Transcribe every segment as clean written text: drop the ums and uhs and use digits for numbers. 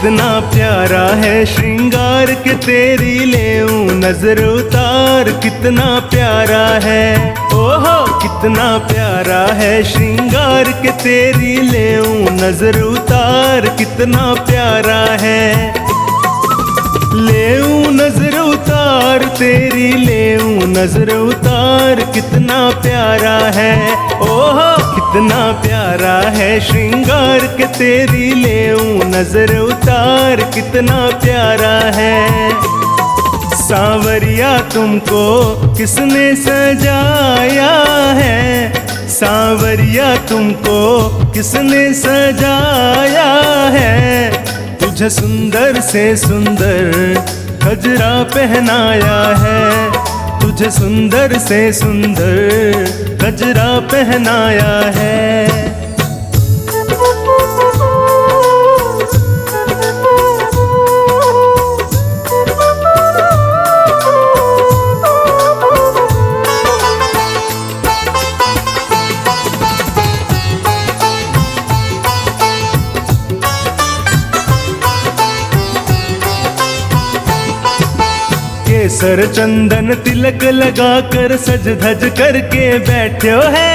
कितना प्यारा है श्रृंगार के तेरी लेऊं नजर उतार, कितना प्यारा है। ओहो कितना प्यारा है श्रृंगार के तेरी लेऊं नजर उतार, कितना प्यारा है। लेऊं नजर उतार तेरी लेऊं नजर उतार, कितना प्यारा है। ओहो कितना प्यारा है श्रृंगार के तेरी लेऊं नजर उतार, कितना प्यारा है। सांवरिया तुमको किसने सजाया है, सांवरिया तुमको किसने सजाया है। तुझे सुंदर से सुंदर गजरा पहनाया है, तुझे सुंदर से सुंदर गजरा पहनाया है। केसर चंदन तिलक लगा कर सज धज करके बैठो है।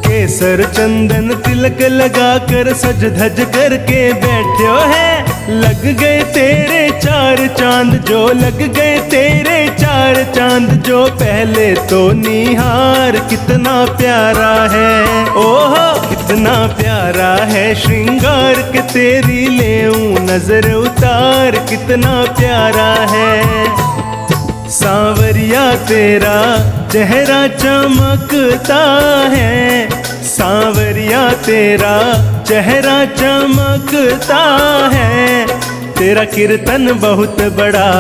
केसर चंदन तिलक लगा कर सज धज करके बैठो है। लग गए तेरे चार चांद जो, लग गए तेरे चार चांद जो, पहले तो निहार कितना प्यारा है। ओहो कितना प्यारा है श्रृंगार के तेरी लेऊं नजर उतार, कितना प्यारा है। सांवरिया तेरा चेहरा चमकता है, सांवरिया तेरा चेहरा चमकता है। तेरा कीर्तन बहुत बड़ा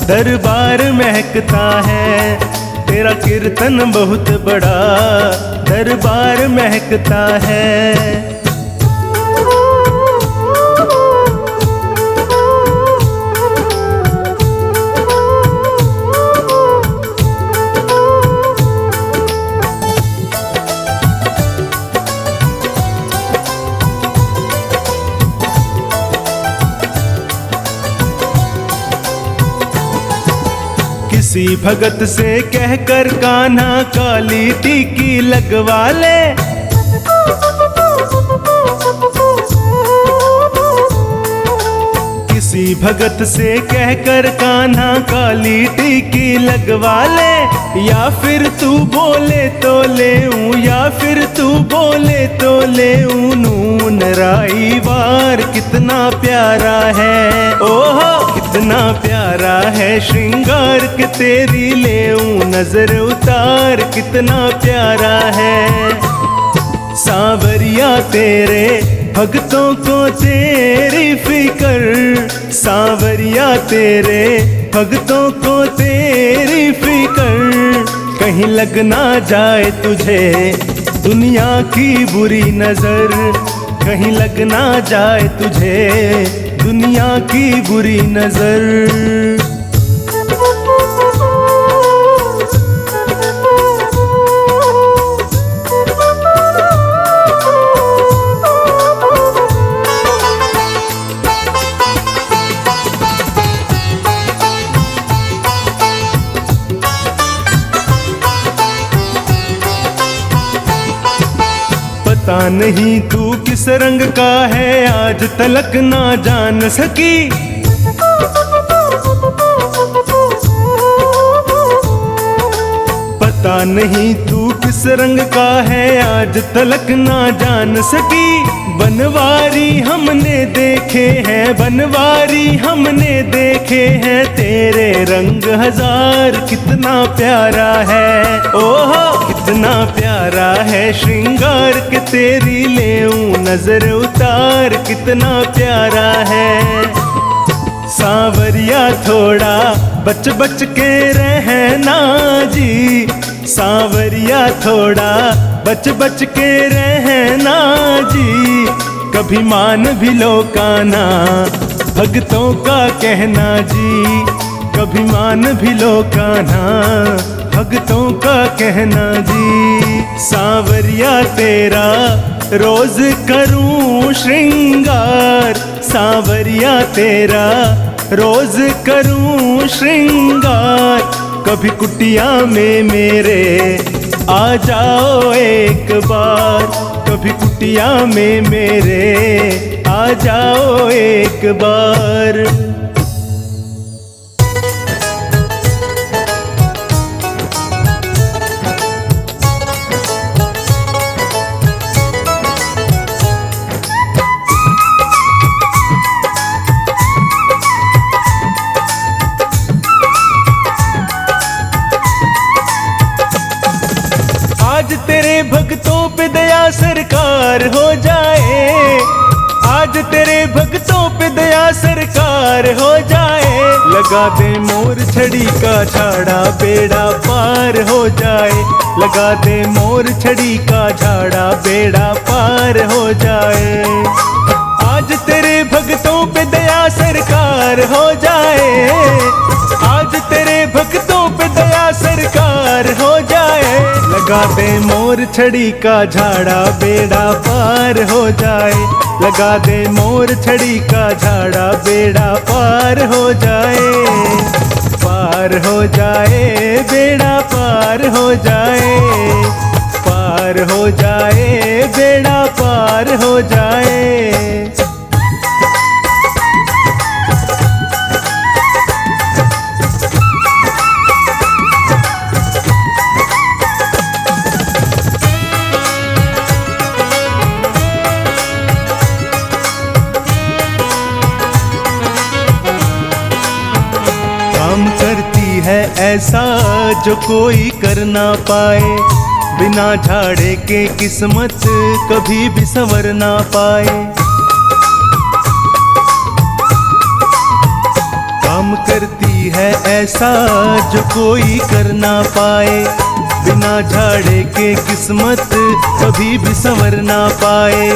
दरबार महकता है, तेरा कीर्तन बहुत बड़ा दरबार महकता है। किसी भगत से कहकर कान्हा काली टीकी लगवा ले, किसी भगत से कहकर कान्हा काली टीकी लगवा ले। या फिर तू बोले तो लेऊं, या फिर तू बोले तो लेऊं नून राई वार, कितना प्यारा है। ओहो कितना प्यारा है श्रृंगार के तेरी लेऊं नजर उतार, कितना प्यारा है। सांवरिया तेरे भक्तों को तेरी फिकर, सांवरिया तेरे भक्तों को तेरी फिकर। कहीं लग ना जाए तुझे दुनिया की बुरी नजर, कहीं लग ना जाए तुझे दुनिया की बुरी नजर। पता नहीं तू किस रंग का है आज तलक ना जान सकी, पता नहीं तू किस रंग का है आज तलक ना जान सकी। बनवारी हमने देखे हैं, बनवारी हमने देखे हैं, तेरे रंग हजार कितना प्यारा है। ओहो कितना प्यारा है श्रृंगार के तेरी लेऊं नजर उतार, कितना प्यारा है। सांवरिया थोड़ा बच बच के रहना जी, सांवरिया थोड़ा बच बच के रहना जी। कभी मान भी लो कान्हा भक्तों का कहना जी, कभी मान भी लो कान्हा, भक्तों का कहना जी। सांवरिया तेरा रोज करूं श्रृंगार, सांवरिया तेरा रोज करूं श्रृंगार। कभी कुटिया में मेरे आ जाओ एक बार, कभी कुटिया में मेरे आ जाओ एक बार। आज तेरे भक्तों पे दया सरकार हो जाए, आज तेरे भक्तों पे दया सरकार हो जाए। लगा दे मोर छड़ी का झाड़ा, बेड़ा पार हो जाए। लगा दे मोर छड़ी का झाड़ा, बेड़ा पार हो जाए। आज तेरे भक्तों पे दया सरकार हो जाए, आज तेरे भक्तों पे दया सरकार हो जाए। लगा दे मोर छड़ी का झाड़ा, बेड़ा पार हो जाए। लगा दे मोर छड़ी का झाड़ा, बेड़ा पार हो जाए। पार हो जाए, बेड़ा पार हो जाए। पार हो जाए, बेड़ा पार हो जाए। काम करती है ऐसा जो कोई कर ना पाए, बिना झाड़े के किस्मत कभी भी संवर ना पाए। काम करती है ऐसा जो कोई कर ना पाए, बिना झाड़े के किस्मत कभी भी संवर ना पाए।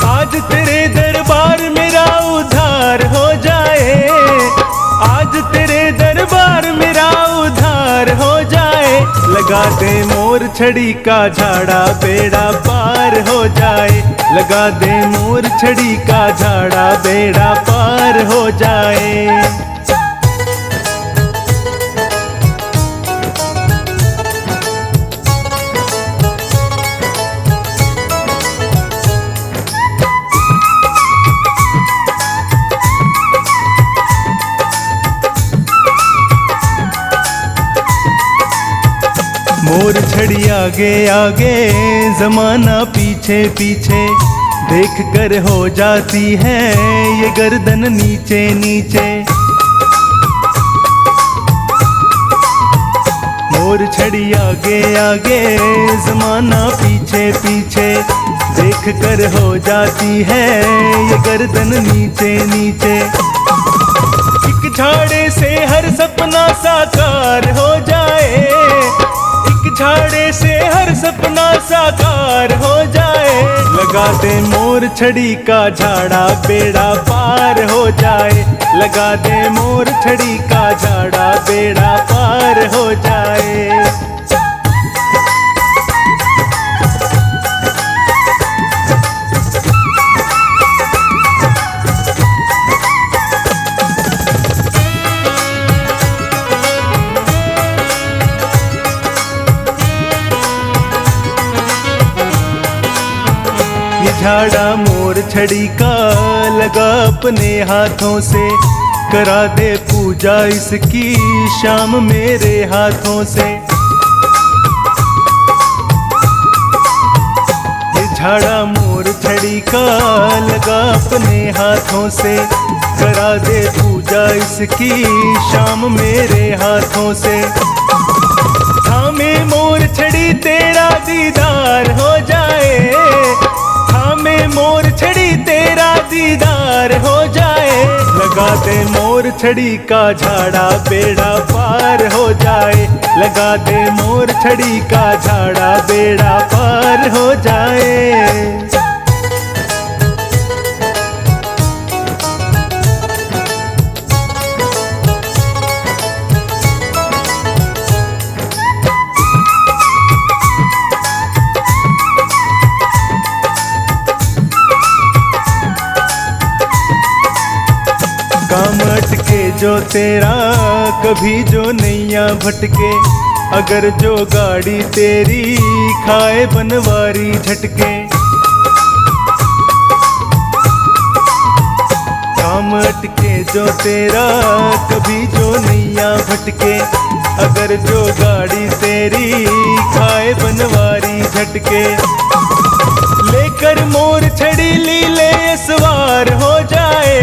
आज तेरे दरबार मेरा उद्धार हो जाए, आज तेरे दरबार मेरा उद्धार हो जाए। लगा दे मोर छड़ी का झाड़ा, बेड़ा पार हो जाए। लगा दे मोर छड़ी का झाड़ा, बेड़ा पार हो जाए। मोर छड़ी आगे आगे, जमाना पीछे पीछे, देख कर हो जाती है ये गर्दन नीचे नीचे। मोर छड़ी आगे आगे, जमाना पीछे पीछे, देख कर हो जाती है ये गर्दन नीचे नीचे। एक झाड़े से हर सपना साकार हो जाए, झाड़े से हर सपना साकार हो जाए। लगा दे मोर छड़ी का झाड़ा, बेड़ा पार हो जाए। लगा दे मोर छड़ी का झाड़ा, बेड़ा पार हो जाए। झाड़ा मोर छड़ी का लगा अपने हाथों से, करा दे पूजा इसकी शाम मेरे हाथों से। ये झाड़ा मोर छड़ी का लगा अपने हाथों से, करा दे पूजा इसकी शाम मेरे हाथों से। थामे मोर छड़ी तेरा दीदार हो जाए, में मोर छड़ी तेरा दीदार हो जाए। लगा दे मोर छड़ी का झाड़ा, बेड़ा पार हो जाए। लगा दे मोर छड़ी का झाड़ा, बेड़ा पार हो जाए। जो तेरा कभी जो नैया भटके, अगर जो गाड़ी तेरी खाए बनवारी झटके। काम अटके जो तेरा कभी जो नैया भटके, अगर जो गाड़ी तेरी खाए बनवारी झटके। लेकर मोर छड़ी लीले सवार हो जाए,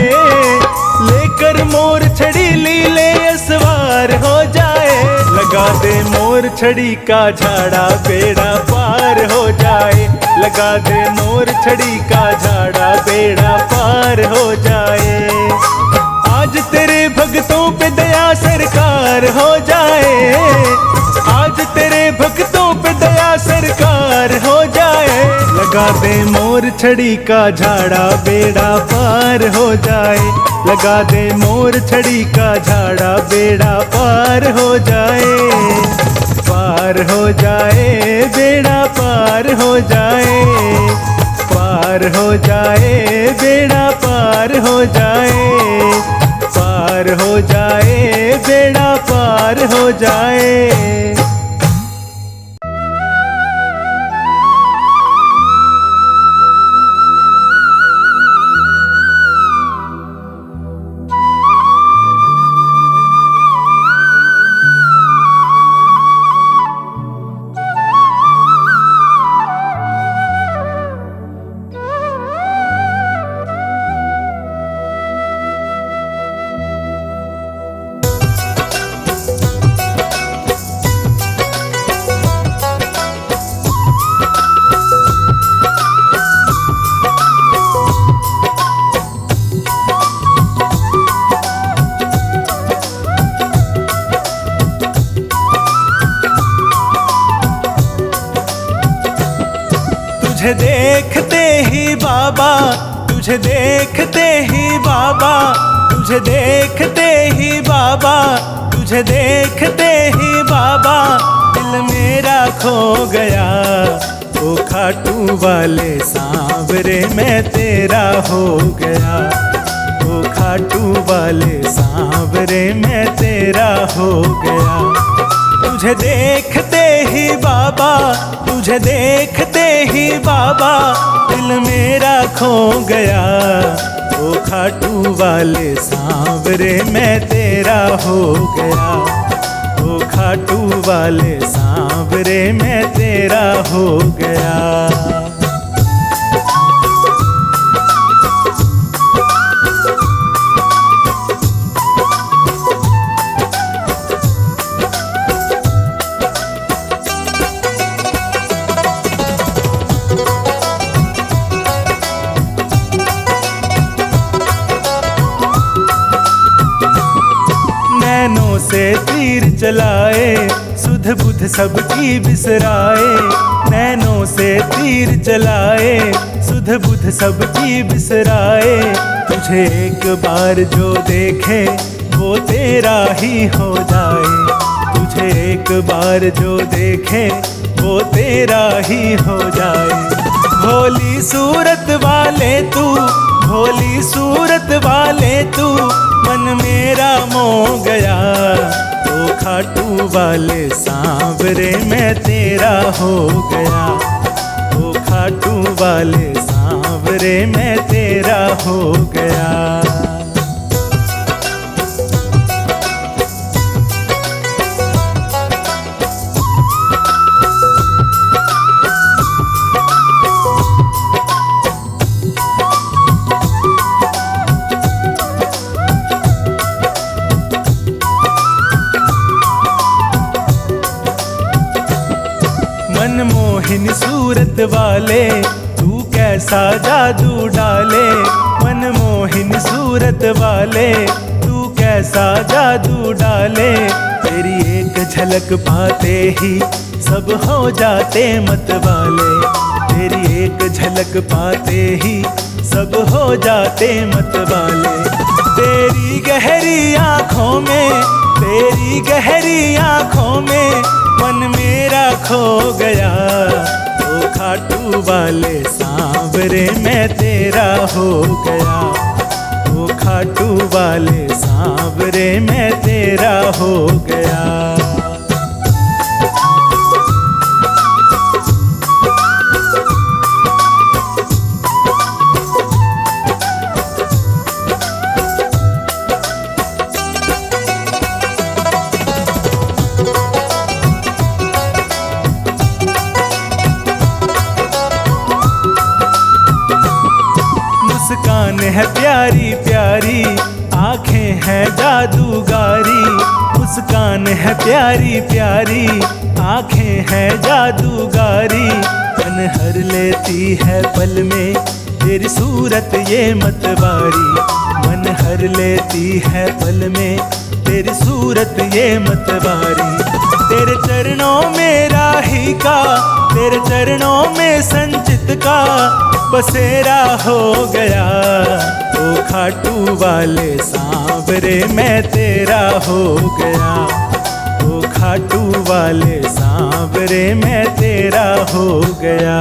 लेकर मोर छड़ी लीले सवार हो जाए। लगा दे मोर छड़ी का झाड़ा बेड़ा पार हो जाए, लगा दे मोर छड़ी का झाड़ा बेड़ा पार हो जाए। आज तेरे भक्तों पे दया सरकार हो जाए, आज तेरे भक्तों पे दया सरकार हो जाए। लगा दे मोर छड़ी का झाड़ा बेड़ा पार हो जाए, लगा दे मोर छड़ी का झाड़ा बेड़ा पार हो जाए। पार हो जाए बेड़ा पार हो जाए, पार हो जाए बेड़ा पार हो जाए, पार हो जाए बेड़ा पार हो जाए। तुझे देखते ही बाबा, तुझे देखते ही बाबा, तुझे देखते ही बाबा, तुझे देखते ही बाबा, दिल मेरा खो गया। ओ खाटू वाले सांवरे मैं तेरा हो गया, ओ खाटू वाले सांवरे मैं तेरा हो गया। तुझे देखते ही बाबा, तुझे देखते ही बाबा, दिल मेरा खो गया। ओ खाटू वाले सांवरे मैं तेरा हो गया, ओ खाटू वाले सांवरे मैं तेरा हो गया। नैनों से तीर चलाए, सुध बुध सबकी बिसराए। नैनों से तीर चलाए, सुध बुध सबकी बिसराए। तुझे एक बार जो देखे वो तेरा ही हो जाए, तुझे एक बार जो देखे वो तेरा ही हो जाए। भोली सूरत वाले तू, भोली सूरत वाले तू, मन मेरा मोह गया। ओ खाटू वाले सांवरे मैं तेरा हो गया, ओ खाटू वाले सांवरे मैं तेरा हो गया। मनमोहिनी सूरत वाले तू कैसा जादू डाले, मनमोहिनी सूरत वाले तू कैसा जादू डाले। तेरी एक झलक पाते ही सब हो जाते मतवाले, तेरी एक झलक पाते ही सब हो जाते मतवाले। तेरी गहरी आँखों में, तेरी गहरी आँखों में मन मेरा खो गया। ओ खाटू वाले सांवरे मैं तेरा हो गया, ओ खाटू खाटू वाले सांवरे मैं तेरा हो गया। मुस्कान है प्यारी प्यारी, आंखें हैं जादूगारी। मुस्कान है प्यारी प्यारी, आंखें हैं जादूगारी। मन हर लेती है पल में तेरी सूरत ये मतवारी। मन हर लेती है पल में तेरी सूरत ये मतवारी। तेरे चरणों में राही का, तेरे चरणों में संचित का बसेरा हो गया। ओ खाटू वाले सांवरे मैं तेरा हो गया। ओ खाटू वाले सांवरे मैं तेरा हो गया।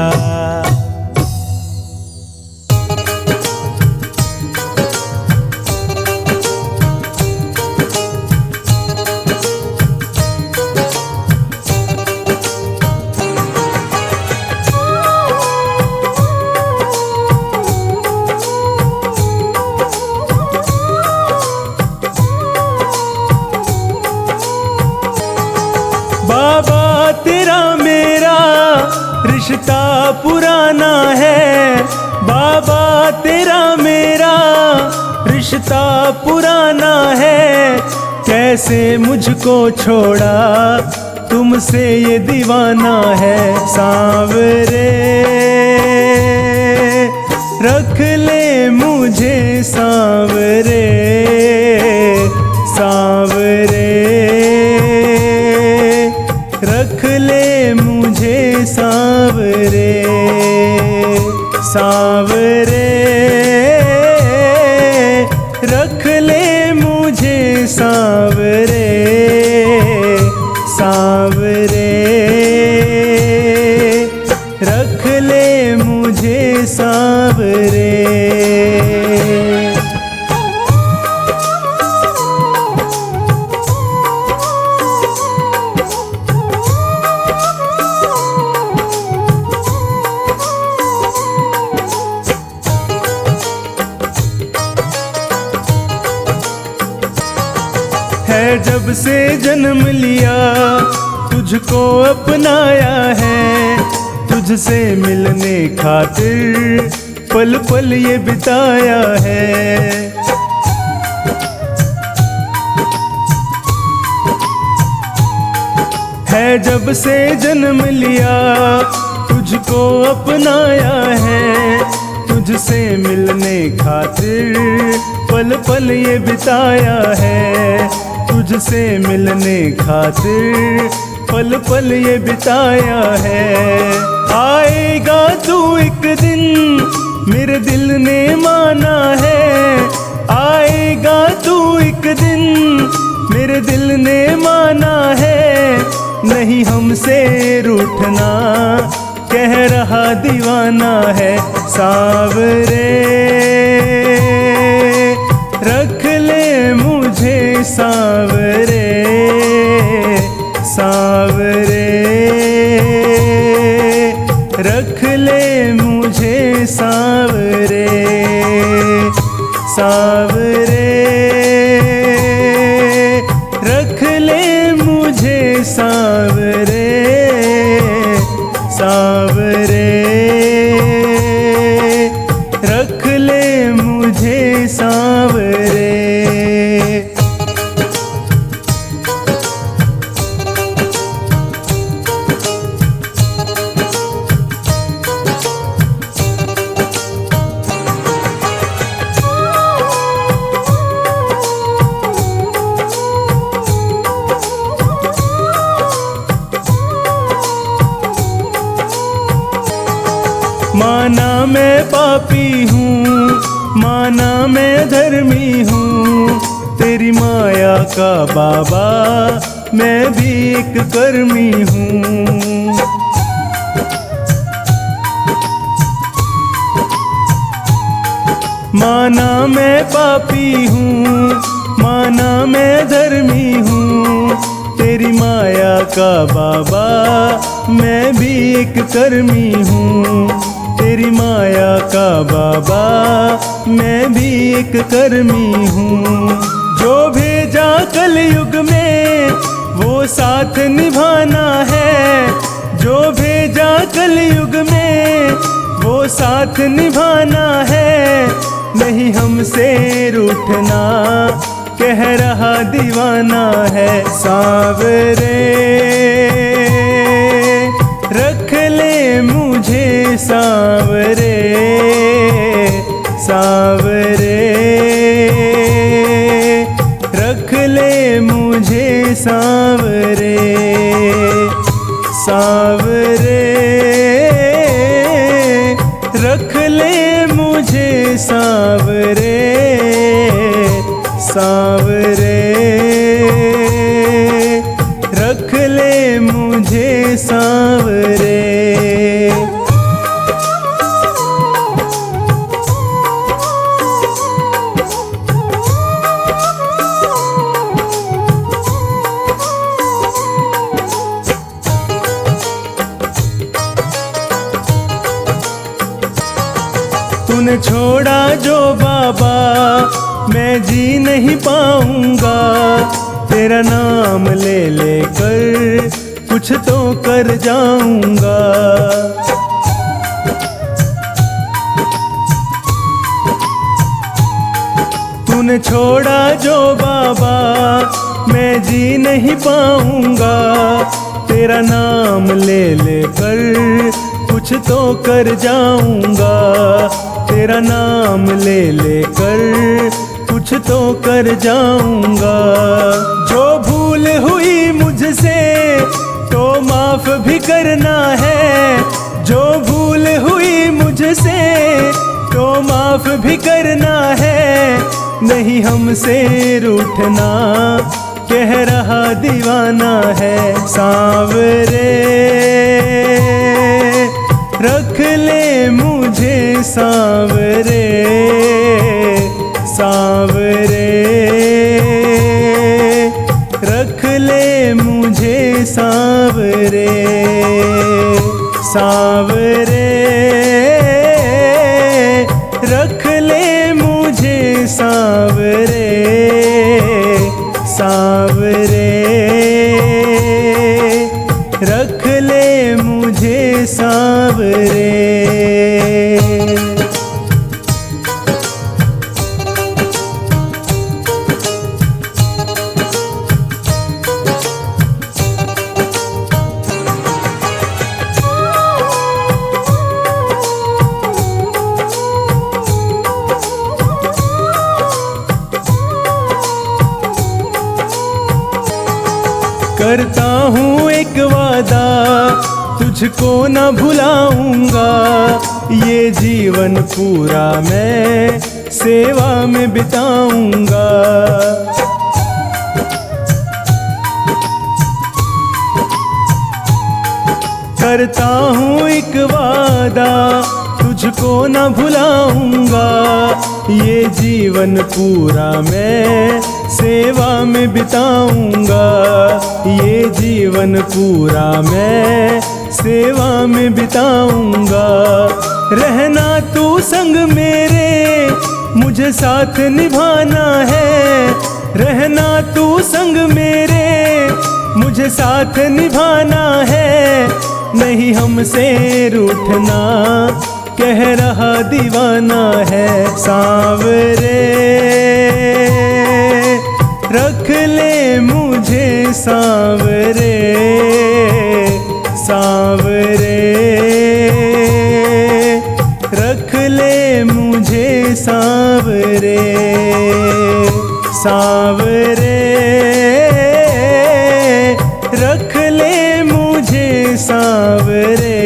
बाबा तेरा मेरा रिश्ता पुराना है। बाबा तेरा मेरा रिश्ता पुराना है। कैसे मुझको छोड़ा तुमसे ये दीवाना है। सांवरे रख ले मुझे सांवरे, सांवरे रख ले मुझे सांवरे, सांवरे रख ले मुझे सांवरे, सांवरे रख ले मुझे सांवरे। है जब से जन्म लिया तुझको अपनाया है। तुझसे मिलने खातिर पल पल ये बिताया है। है जब से जन्म लिया तुझको अपनाया है। तुझसे मिलने खातिर पल पल ये बिताया है। तुझसे मिलने खातिर पल पल ये बिताया है। आएगा तू एक दिन मेरे दिल ने माना है। आएगा तू एक दिन मेरे दिल ने माना है। नहीं हमसे रूठना कह रहा दीवाना है। सांवरे रख ले मुझे सांवरे, सांवरे रख ले मुझे सांवरे, सांवरे रख ले मुझे सांवरे, सांवरे रख ले मुझे सांवरे। माना मैं पापी हूँ, माना मैं धर्मी हूँ। तेरी माया का बाबा मैं भी एक कर्मी हूँ। माना मैं पापी हूँ, माना मैं धर्मी हूँ, तेरी माया का बाबा मैं भी एक कर्मी हूँ। तेरी माया का बाबा मैं भी एक कर्मी हूँ। जो भेजा कलयुग में वो साथ निभाना है, जो भेजा कलयुग में वो साथ निभाना है। नहीं हमसे रूठना कह रहा दीवाना है। सांवरे रख ले मुझे सांवरे, सांवरे रख ले मुझे सांवरे, सांवरे रख ले मुझे सांवरे, सांवरे रख ले मुझे सांवरे। तूने छोड़ा जो बाबा मैं जी नहीं पाऊंगा। तेरा नाम ले लेकर कुछ तो कर जाऊंगा। तूने छोड़ा जो बाबा मैं जी नहीं पाऊंगा। तेरा नाम ले लेकर कुछ तो कर जाऊंगा। तेरा नाम ले लेकर कुछ तो कर जाऊंगा। जो भूल हुई मुझसे तो माफ भी करना है। जो भूल हुई मुझसे तो माफ भी करना है। नहीं हमसे रूठना कह रहा दीवाना है। सांवरे रख ले मुझे सांवरे, सांवरे रख ले मुझे सांवरे, सांवरे रख ले मुझे सांवरे, सांवरे रख ले मुझे सांवरे। करता हूँ एक वादा तुझको न भुलाऊंगा। ये जीवन पूरा मैं सेवा में बिताऊंगा। करता हूँ एक वादा तुझको न भुलाऊंगा। ये जीवन पूरा मैं सेवा में बिताऊंगा। ये जीवन पूरा मैं सेवा में बिताऊंगा। रहना तू संग मेरे मुझे साथ निभाना है। रहना तू संग मेरे मुझे साथ निभाना है। नहीं हमसे रूठना कह रहा दीवाना है। सांवरे रख ले मुझे सांवरे, सांवरे रख ले मुझे सांवरे, सांवरे रख ले मुझे सांवरे,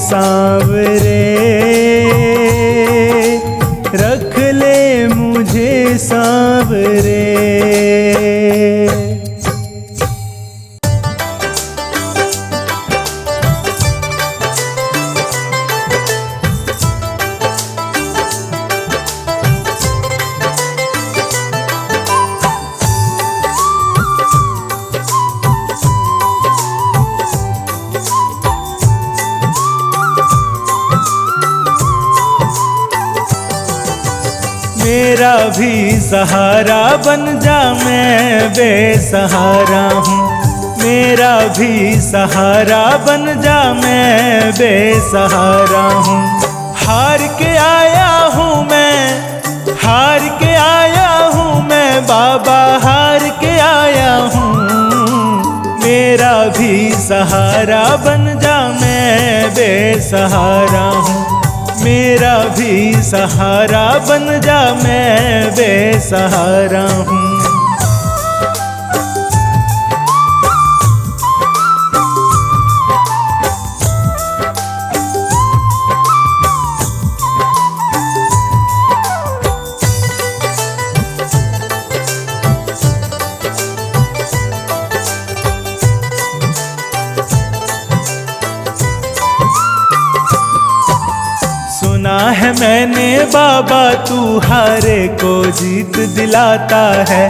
सांवरे रख ले मुझे सांवरे। सांवरे। 「मेरा भी सहारा बन जा, मैं बेसहारा हूँ। मेरा भी सहारा बन जा, मैं बेसहारा हूँ। हार के आया हूँ मैं, हार के आया हूँ मैं बाबा, हार के आया हूँ। मेरा भी सहारा बन जा, मैं बेसहारा हूँ। मेरा भी सहारा बन जा, मैं बेसहारा हूँ। सुना है मैंने बाबा तू हारे को जीत दिलाता है।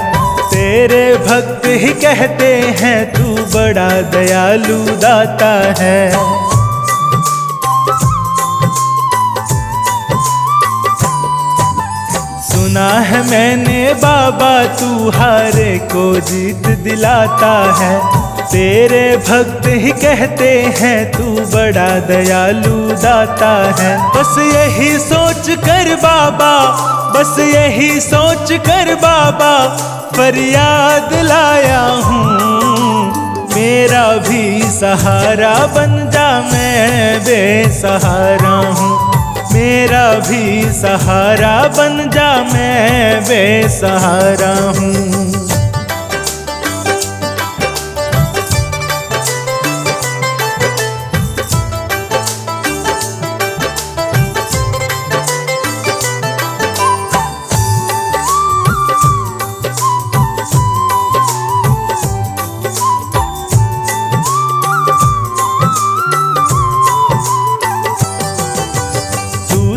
तेरे भक्त ही कहते हैं तू बड़ा दयालु दाता है। सुना है मैंने बाबा तू हारे को जीत दिलाता है। तेरे भक्त ही कहते हैं तू बड़ा दयालु दाता है। बस यही सोच कर बाबा, बस यही सोच कर बाबा फरियाद लाया हूँ। मेरा भी सहारा बन जा, मैं बेसहारा हूँ। मेरा भी सहारा बन जा, मैं बेसहारा हूँ।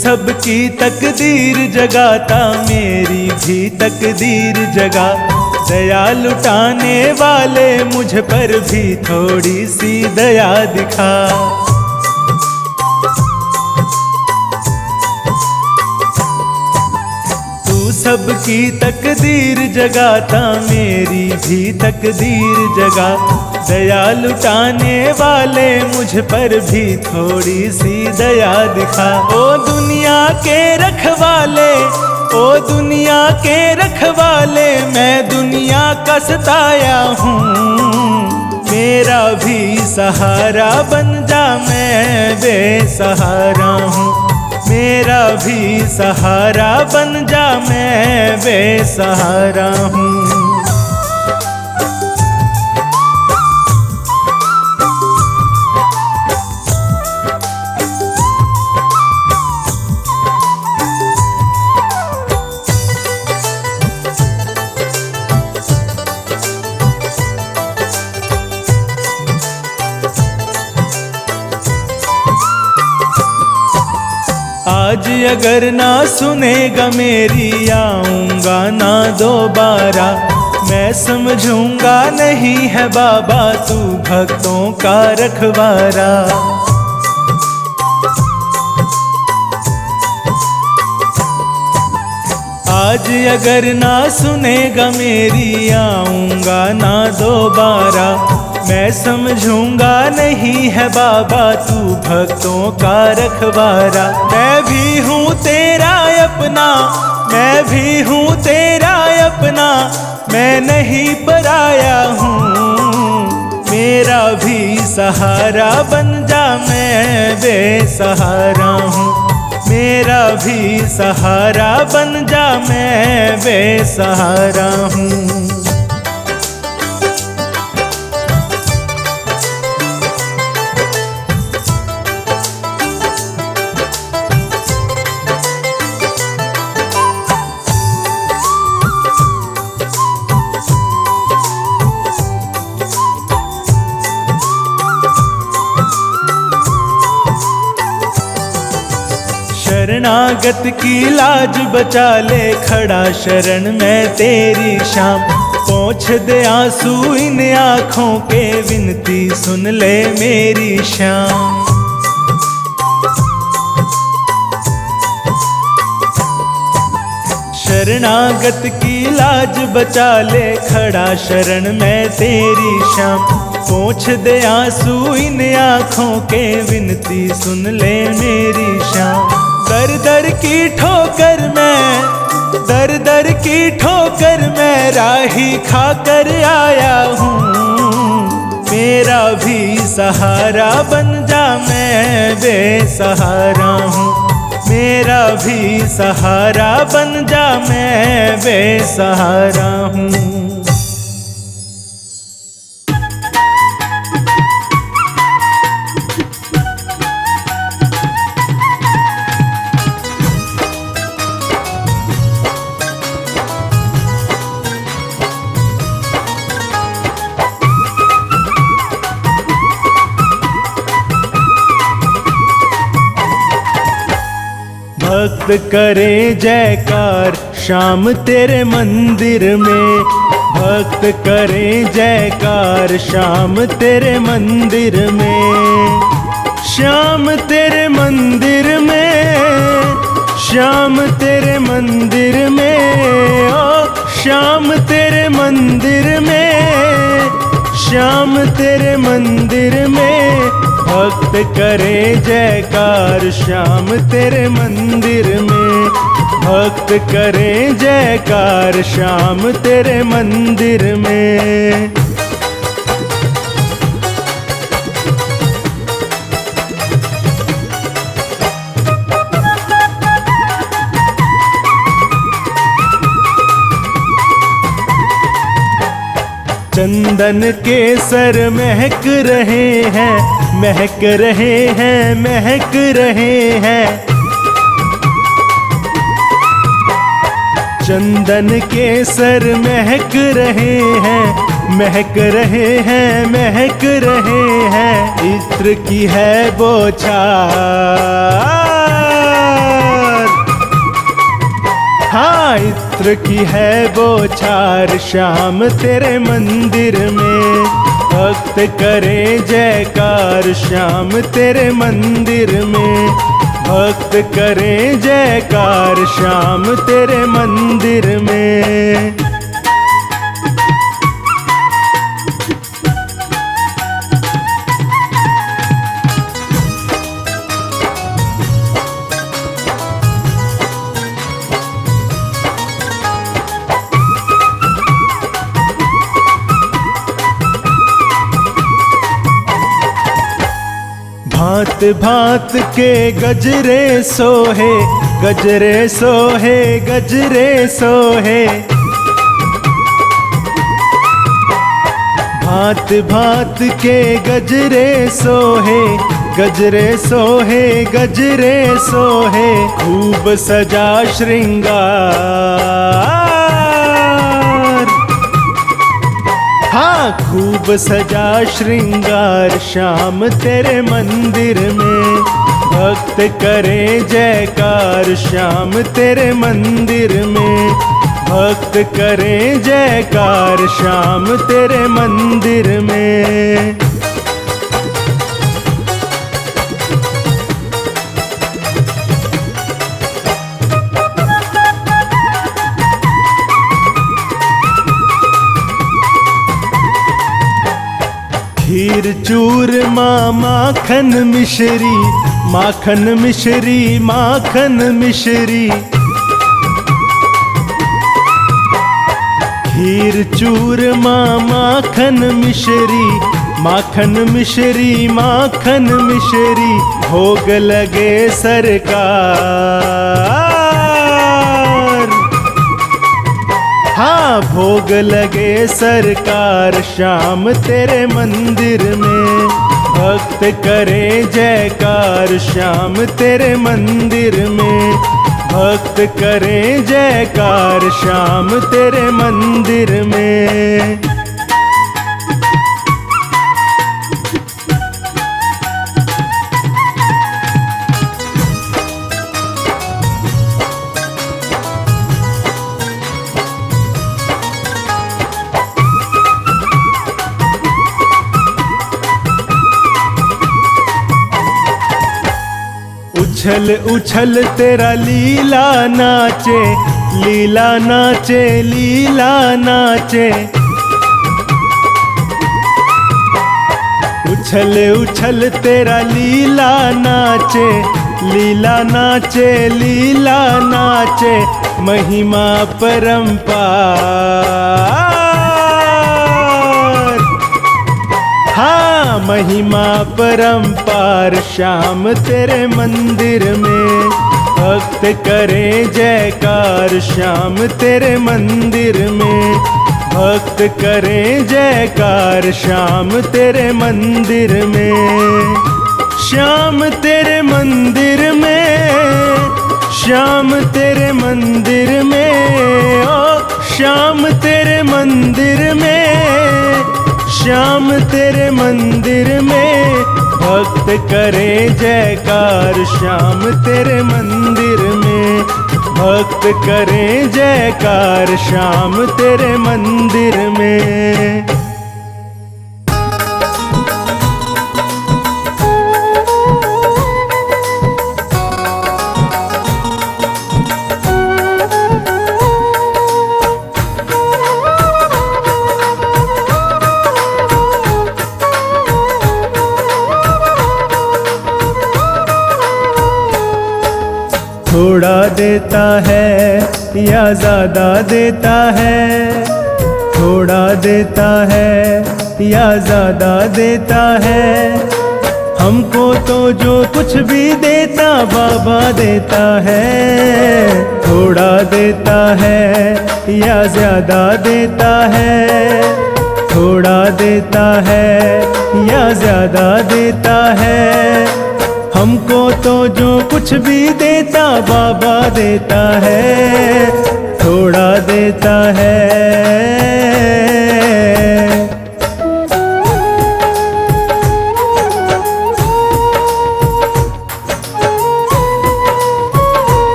सबकी तकदीर जगाता, मेरी भी तकदीर जगा। दया लुटाने वाले मुझ पर भी थोड़ी सी दया दिखा। तू सबकी तकदीर जगाता, मेरी भी तकदीर जगा। दया लुटाने वाले मुझ पर भी थोड़ी सी दया दिखा। ओ दुनिया के रखवाले, ओ दुनिया के रखवाले, मैं दुनिया का सताया हूँ। मेरा भी सहारा बन जा, मैं बेसहारा हूँ। मेरा भी सहारा बन जा, मैं बेसहारा हूँ। आज अगर ना सुनेगा मेरी, आऊंगा ना दोबारा। मैं समझूंगा नहीं है बाबा तू भक्तों का रखवारा। आज अगर ना सुनेगा मेरी, आऊंगा ना दोबारा। मैं समझूंगा नहीं है बाबा तू भक्तों का रखवारा। मैं भी हूँ तेरा अपना, मैं भी हूँ तेरा अपना, मैं नहीं पराया हूँ। मेरा भी सहारा बन जा, मैं बेसहारा हूँ। मेरा भी सहारा बन जा, मैं बेसहारा हूँ। शरणागत की लाज बचा ले, खड़ा शरण में तेरी शाम। पोंछ दे आंसू इन आँखों के, विनती सुन ले मेरी शाम। शरणागत की लाज बचा ले, खड़ा शरण में तेरी श्याम। पोंछ दे आंसू इन आँखों के, विनती सुन ले मेरी श्याम। दर दर की ठोकर में, दर दर की ठोकर में राही खाकर आया हूँ। मेरा भी सहारा बन जा, मैं बेसहारा हूँ। मेरा भी सहारा बन जा, मैं बेसहारा हूँ। भक्त करे जयकार श्याम तेरे मंदिर में, भक्त करे जयकार श्याम तेरे मंदिर में। श्याम तेरे मंदिर में, श्याम तेरे मंदिर में, ओ श्याम तेरे मंदिर में, श्याम तेरे मंदिर में। भक्त करे जयकार श्याम तेरे मंदिर में, भक्त करे जयकार श्याम तेरे मंदिर में। चंदन केसर महक रहे हैं, महक रहे हैं, महक रहे हैं। चंदन केसर महक रहे हैं, महक रहे हैं, महक रहे हैं। इत्र की है बौछार, हाँ इत्र की है बौछार श्याम तेरे मंदिर में। भक्त करे जयकार श्याम तेरे मंदिर में, भक्त करे जयकार श्याम तेरे मंदिर में। भांत भांत के गजरे सोहे, गजरे सोहे, गजरे सोहे। भांत भांत के गजरे सोहे, गजरे सोहे, गजरे सोहे। खूब सजा श्रृंगार, हाँ खूब सजा श्रृंगार श्याम तेरे मंदिर में। भक्त करे जयकार श्याम तेरे मंदिर में, भक्त करे जयकार श्याम तेरे मंदिर में। खीर चूरमा माखन मिश्री, माखन मिश्री, माखन मिश्री। खीर चूरमा माखन मिश्री, माखन मिश्री, माखन मिश्री। भोग लगे सरकार, हाँ भोग लगे सरकार श्याम तेरे मंदिर में। भक्त करे जयकार श्याम तेरे मंदिर में, भक्त करे जयकार श्याम तेरे मंदिर में। उछल उछल तेरा लीला नाचे, लीला नाचे लीला नाचे, उछल उछल तेरा लीला नाचे, लीला नाचे लीला नाचे, महिमा परंपार। हाँ महिमा परंपार श्याम तेरे मंदिर में, भक्त करें जयकार श्याम तेरे मंदिर में, भक्त करें जयकार श्याम तेरे मंदिर में। श्याम तेरे मंदिर में, श्याम तेरे मंदिर में, ओ श्याम तेरे मंदिर में, श्याम तेरे मंदिर में, भक्त करे जयकार श्याम तेरे मंदिर में, भक्त करे जयकार श्याम तेरे मंदिर में। थोड़ा देता है या ज्यादा देता है, थोड़ा देता है या ज्यादा देता है, हमको तो जो कुछ भी देता बाबा देता है। थोड़ा देता है या ज्यादा देता है, थोड़ा देता है या ज्यादा देता है, हमको तो जो कुछ भी देता बाबा देता है। थोड़ा देता है।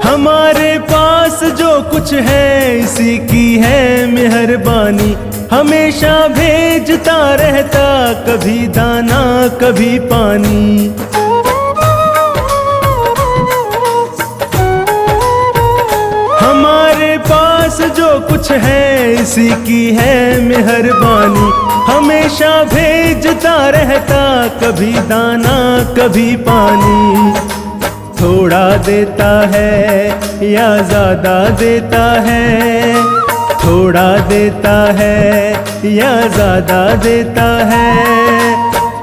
हमारे पास जो कुछ है इसी की है मेहरबानी, हमेशा भेजता रहता कभी दाना कभी पानी। हमारे पास जो कुछ है इसी की है मेहरबानी, हमेशा भेजता रहता कभी दाना कभी पानी। थोड़ा देता है या ज्यादा देता है, थोड़ा देता है या ज्यादा देता है,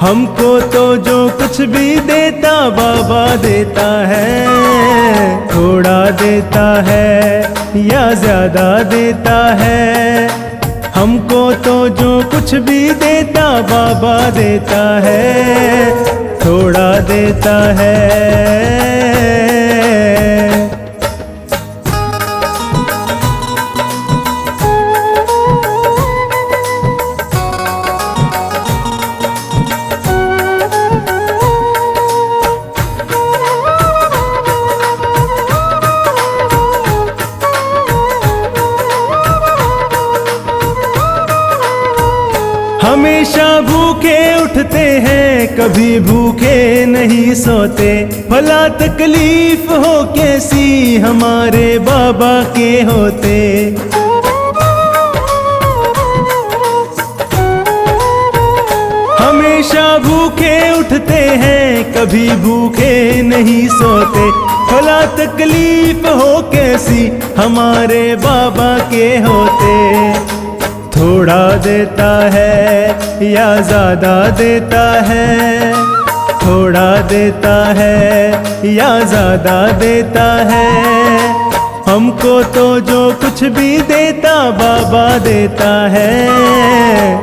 हमको तो जो कुछ भी देता बाबा देता है। थोड़ा देता है या ज्यादा देता है, हमको तो जो कुछ भी देता बाबा देता है। थोड़ा देता है। हमेशा भूखे उठते हैं कभी भूखे नहीं सोते, भला तकलीफ हो कैसी हमारे बाबा के होते। हमेशा भूखे उठते हैं कभी भूखे नहीं सोते, भला तकलीफ हो कैसी हमारे बाबा के होते। थोड़ा देता है या ज्यादा देता है, थोड़ा देता है या ज्यादा देता है, हमको तो जो कुछ भी देता बाबा देता है।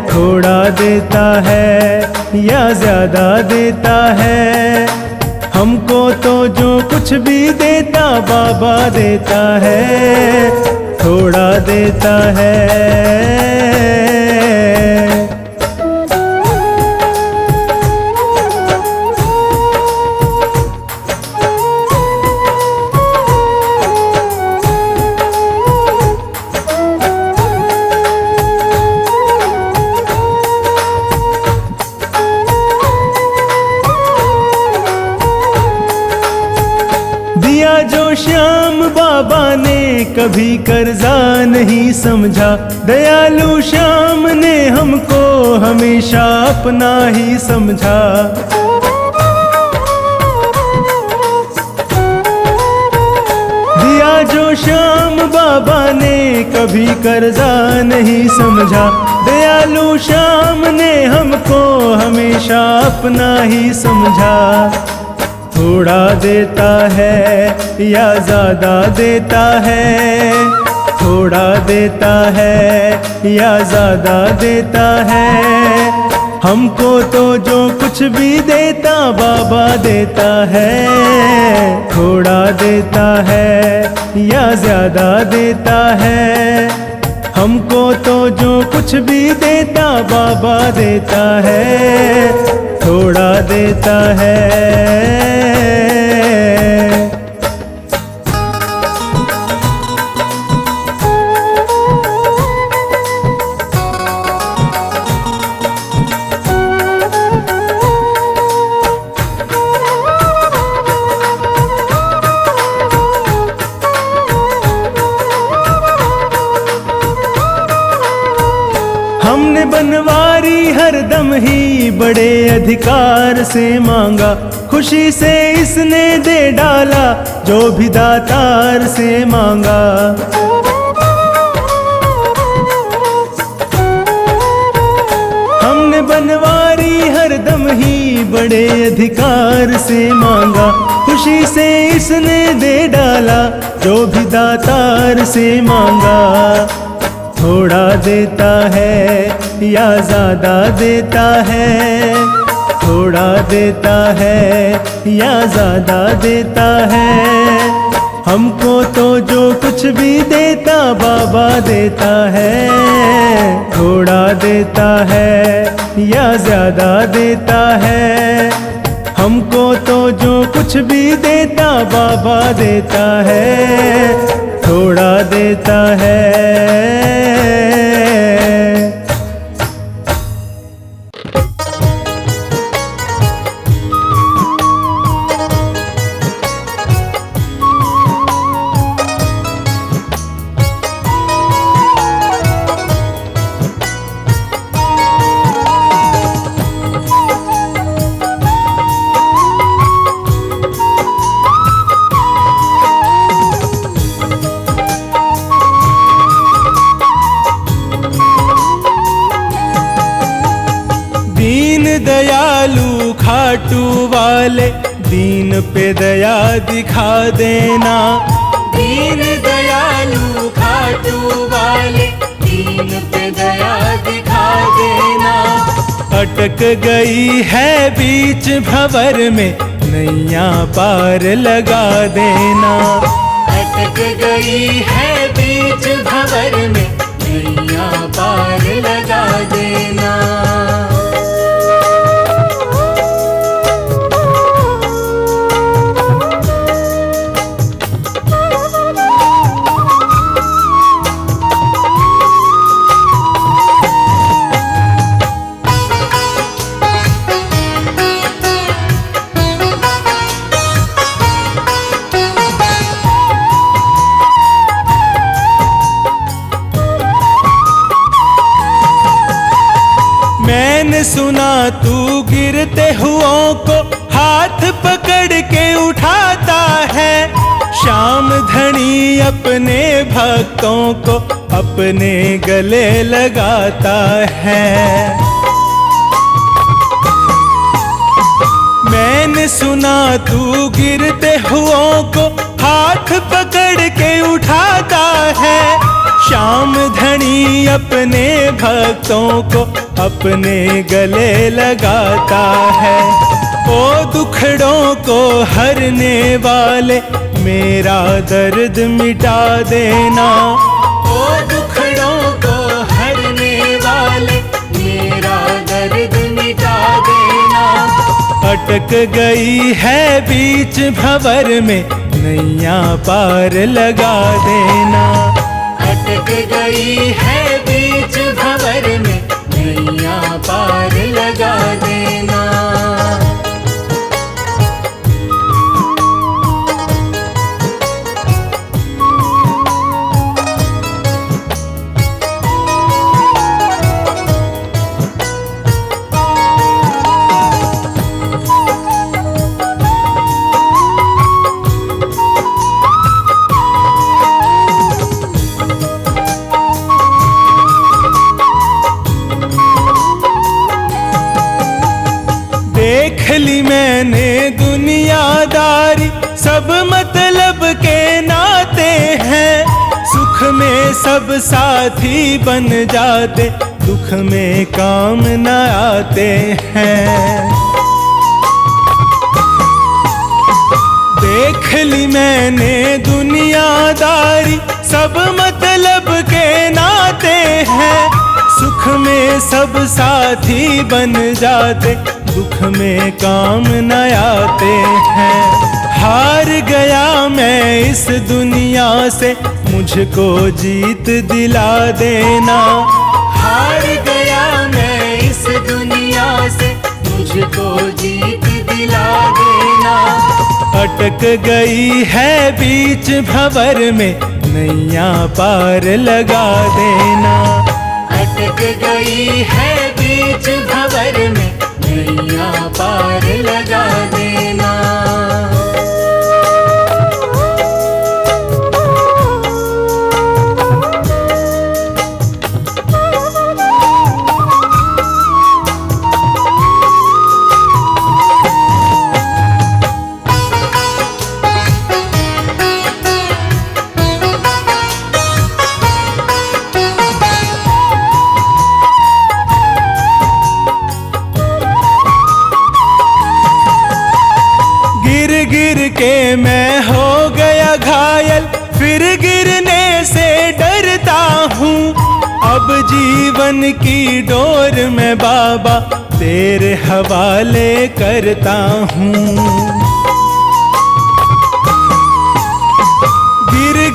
थोड़ा देता है या ज्यादा देता है, हमको तो जो कुछ भी देता बाबा देता है। थोड़ा देता है। श्याम बाबा ने कभी कर्जा नहीं समझा, दयालु श्याम ने हमको हमेशा अपना ही समझा। दिया जो श्याम बाबा ने कभी कर्जा नहीं समझा, दयालु श्याम ने हमको हमेशा अपना ही समझा। थोड़ा देता है या ज्यादा देता है, थोड़ा देता है या ज्यादा देता है, हमको तो जो कुछ भी देता बाबा देता है। थोड़ा देता है या ज्यादा देता है, हमको तो जो कुछ भी देता बाबा देता है। थोड़ा देता है। हमने बनवारी हरदम ही बड़े अधिकार से मांगा, खुशी से इसने दे डाला जो भी दातार से मांगा। हमने बनवारी हरदम ही बड़े अधिकार से मांगा, खुशी से इसने दे डाला जो भी दातार से मांगा। थोड़ा देता है या ज्यादा देता है, थोड़ा देता है या ज्यादा देता है, हमको तो जो कुछ भी देता बाबा देता है। थोड़ा देता है या ज्यादा देता है, हमको तो जो कुछ भी देता बाबा देता है। थोड़ा देता है। दयालु खाटू वाले दीन पे दया दिखा देना, दीन दयालु खाटू वाले दीन पे दया दिखा देना। अटक गई है बीच भंवर में नैया पार लगा देना, अटक गई है बीच भंवर में नैया पार लगा देना। मैंने सुना तू गिरते हुओं को हाथ पकड़ के उठाता है, श्याम धनी अपने भक्तों को अपने गले लगाता है। मैंने सुना तू गिरते हुओं को हाथ पकड़ के उठाता है, श्याम धनी अपने भक्तों को अपने गले लगाता है। ओ दुखड़ों को हरने वाले मेरा दर्द मिटा देना, ओ दुखड़ों को हरने वाले मेरा दर्द मिटा देना। अटक गई है बीच भंवर में नैया पार लगा देना, अटक गई है बीच भंवर में नैया पार लगा देना। देख ली मैंने दुनियादारी, सब मतलब के नाते हैं। सुख में सब साथी बन जाते, दुख में काम न आते हैं। देख ली मैंने दुनियादारी, सब मतलब के नाते हैं। सुख में सब साथी बन जाते, दुख में काम न आते हैं। हार गया मैं इस दुनिया से, मुझको जीत दिला देना। हार गया मैं इस दुनिया से, मुझको जीत दिला देना। अटक गई है बीच भंवर में, नैया पार लगा देना। अटक गई है बीच भंवर में, नैया पार लगा देना। गिर के मैं हो गया घायल, फिर गिरने से डरता हूँ। अब जीवन की डोर में बाबा तेरे हवाले करता हूँ।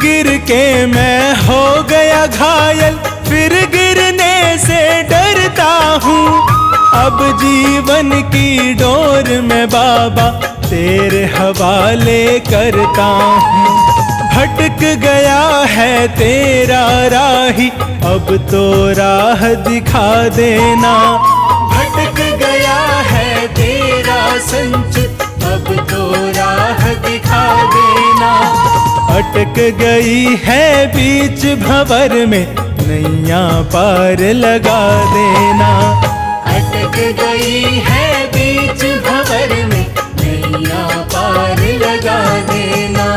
गिर के मैं हो गया घायल, फिर गिरने से डरता हूँ। अब जीवन की डोर में बाबा तेरे हवाले करता हूँ। भटक गया है तेरा राही, अब तो राह दिखा देना। भटक गया है तेरा संचित, अब तो राह दिखा देना। अटक गई है बीच भंवर में, नैया पार लगा देना। अटक गई है बीच भंवर में, नैया पार लगा देना।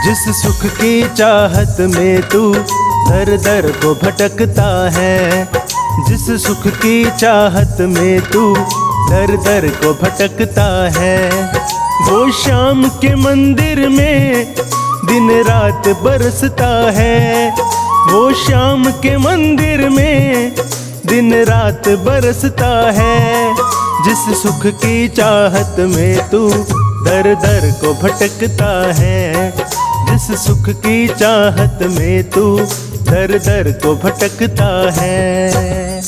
जिस सुख की चाहत में तू दर दर को भटकता है, जिस सुख की चाहत में तू दर दर को भटकता है, वो शाम के मंदिर में दिन रात बरसता है। वो शाम के मंदिर में दिन रात बरसता है। जिस सुख की चाहत में तू दर दर को भटकता है, जिस सुख की चाहत में तू दर दर को भटकता है।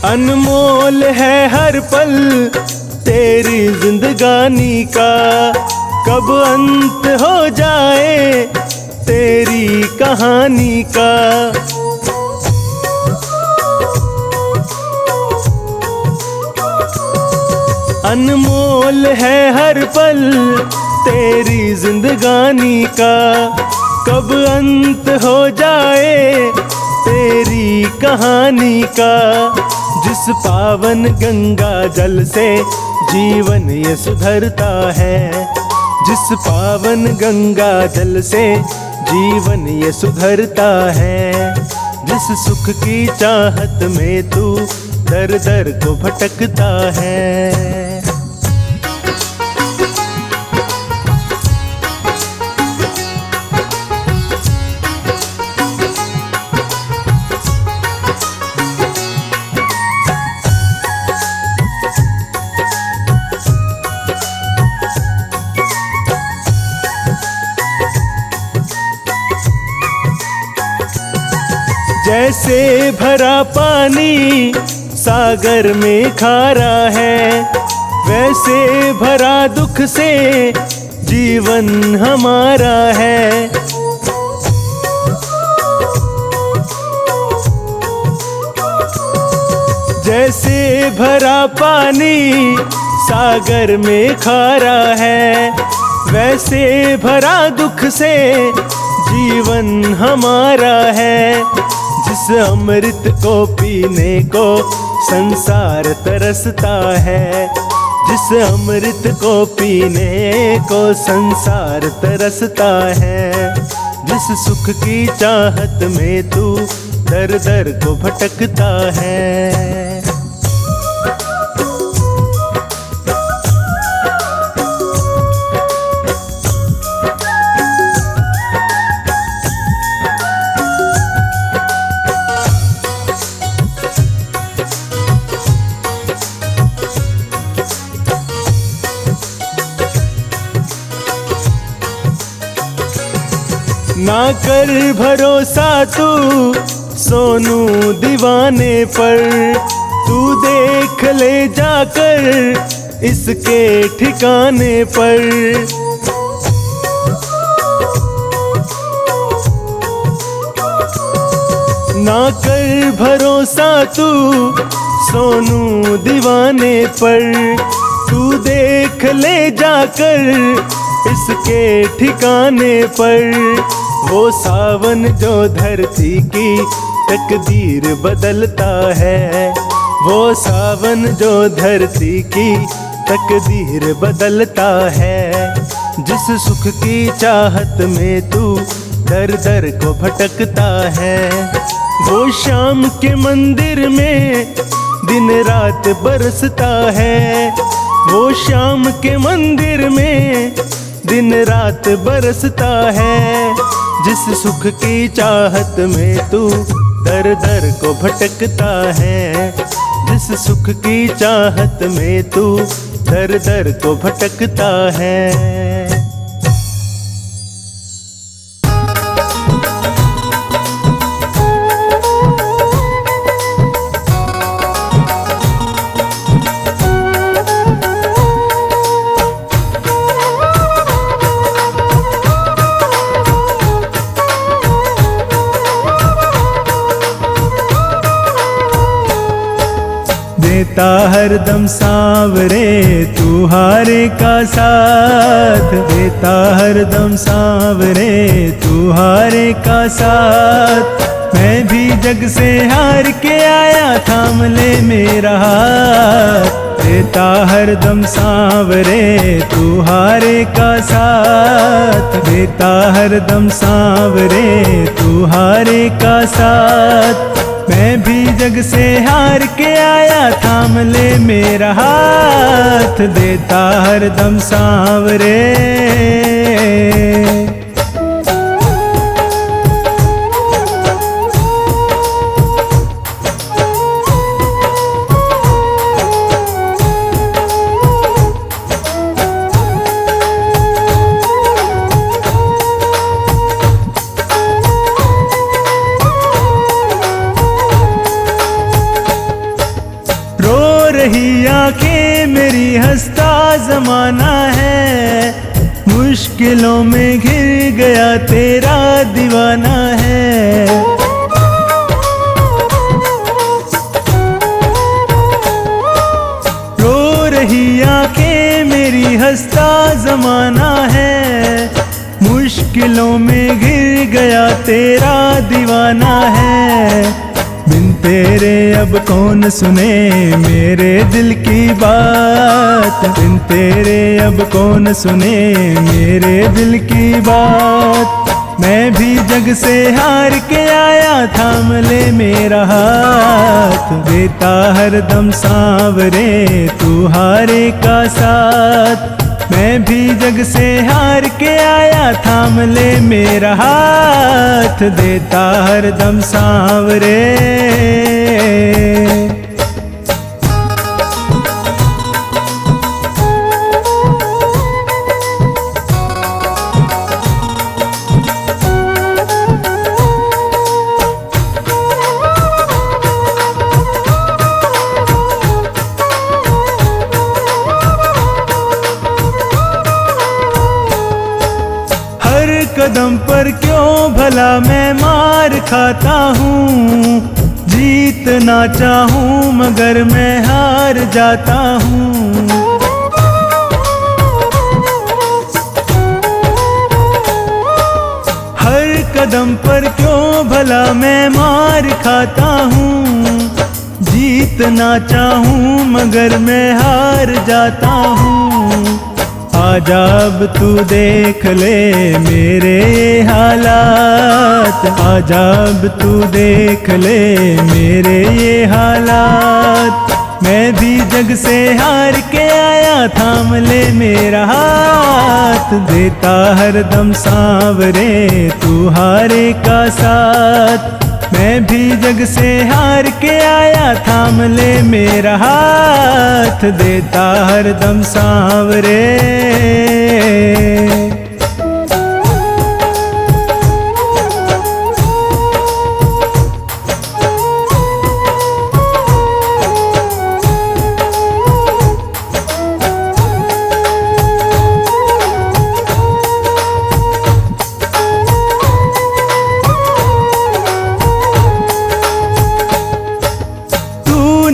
अनमोल है हर पल तेरी जिंदगानी का, कब अंत हो जाए तेरी कहानी का। अनमोल है हर पल तेरी जिंदगानी का, कब अंत हो जाए तेरी कहानी का। जिस पावन गंगा जल से जीवन ये सुधरता है, जिस पावन गंगा जल से जीवन ये सुधरता है। जिस सुख की चाहत में तू दर दर को भटकता है। जैसे भरा पानी सागर में खारा है, वैसे भरा दुख से जीवन हमारा है। जैसे भरा पानी सागर में खारा है, वैसे भरा दुख से जीवन हमारा है। जिस अमृत को पीने को संसार तरसता है, जिस अमृत को पीने को संसार तरसता है, जिस सुख की चाहत में तू दर दर को भटकता है। ना कर भरोसा तू सोनू दीवाने पर, तू देख ले जाकर इसके ठिकाने पर। ना कर भरोसा तू सोनू दीवाने पर, तू देख ले जाकर इसके ठिकाने पर। वो सावन जो धरती की तकदीर बदलता है, वो सावन जो धरती की तकदीर बदलता है। जिस सुख की चाहत में तू दर दर को भटकता है, वो शाम के मंदिर में दिन रात बरसता है। वो शाम के मंदिर में दिन रात बरसता है। जिस सुख की चाहत में तू दर दर को भटकता है, जिस सुख की चाहत में तू दर दर को भटकता है। देता हरदम सांवरे तू हारे का साथ, देता हरदम सांवरे तू हारे का साथ। मैं भी जग से हार के आया, थाम ले मेरा हाथ। देता हरदम सांवरे तू हारे का साथ, देता हरदम सांवरे तू हारे का साथ। मैं भी जग से हार के आया, थाम ले मेरा हाथ। देता हरदम सांवरे। रही आंखें मेरी, हंसता जमाना है। मुश्किलों में घिर गया तेरा दीवाना है। रो रही आंखें मेरी, हंसता जमाना है। मुश्किलों में घिर गया तेरा दीवाना है। बिन तेरे अब कौन सुने मेरे दिल की बात, बिन तेरे अब कौन सुने मेरे दिल की बात। मैं भी जग से हार के आया, थाम ले मेरा हाथ। देता हरदम सांवरे तू हारे का साथ। मैं भी जग से हार के आया, थाम ले मेरा हाथ। देता हरदम सांवरे। भला मैं मार खाता हूँ, जीतना चाहूँ मगर मैं हार जाता हूँ। हर कदम पर क्यों भला मैं मार खाता हूँ, जीतना चाहूँ मगर मैं हार जाता हूँ। आजा अब तू देख ले मेरे हालात, आजा अब तू देख ले मेरे ये हालात। मैं भी जग से हार के आया, थाम ले मेरा हाथ, देता हरदम सांवरे तू हारे का साथ। मैं भी जग से हार के आया, थाम ले मेरा हाथ, देता हरदम सांवरे।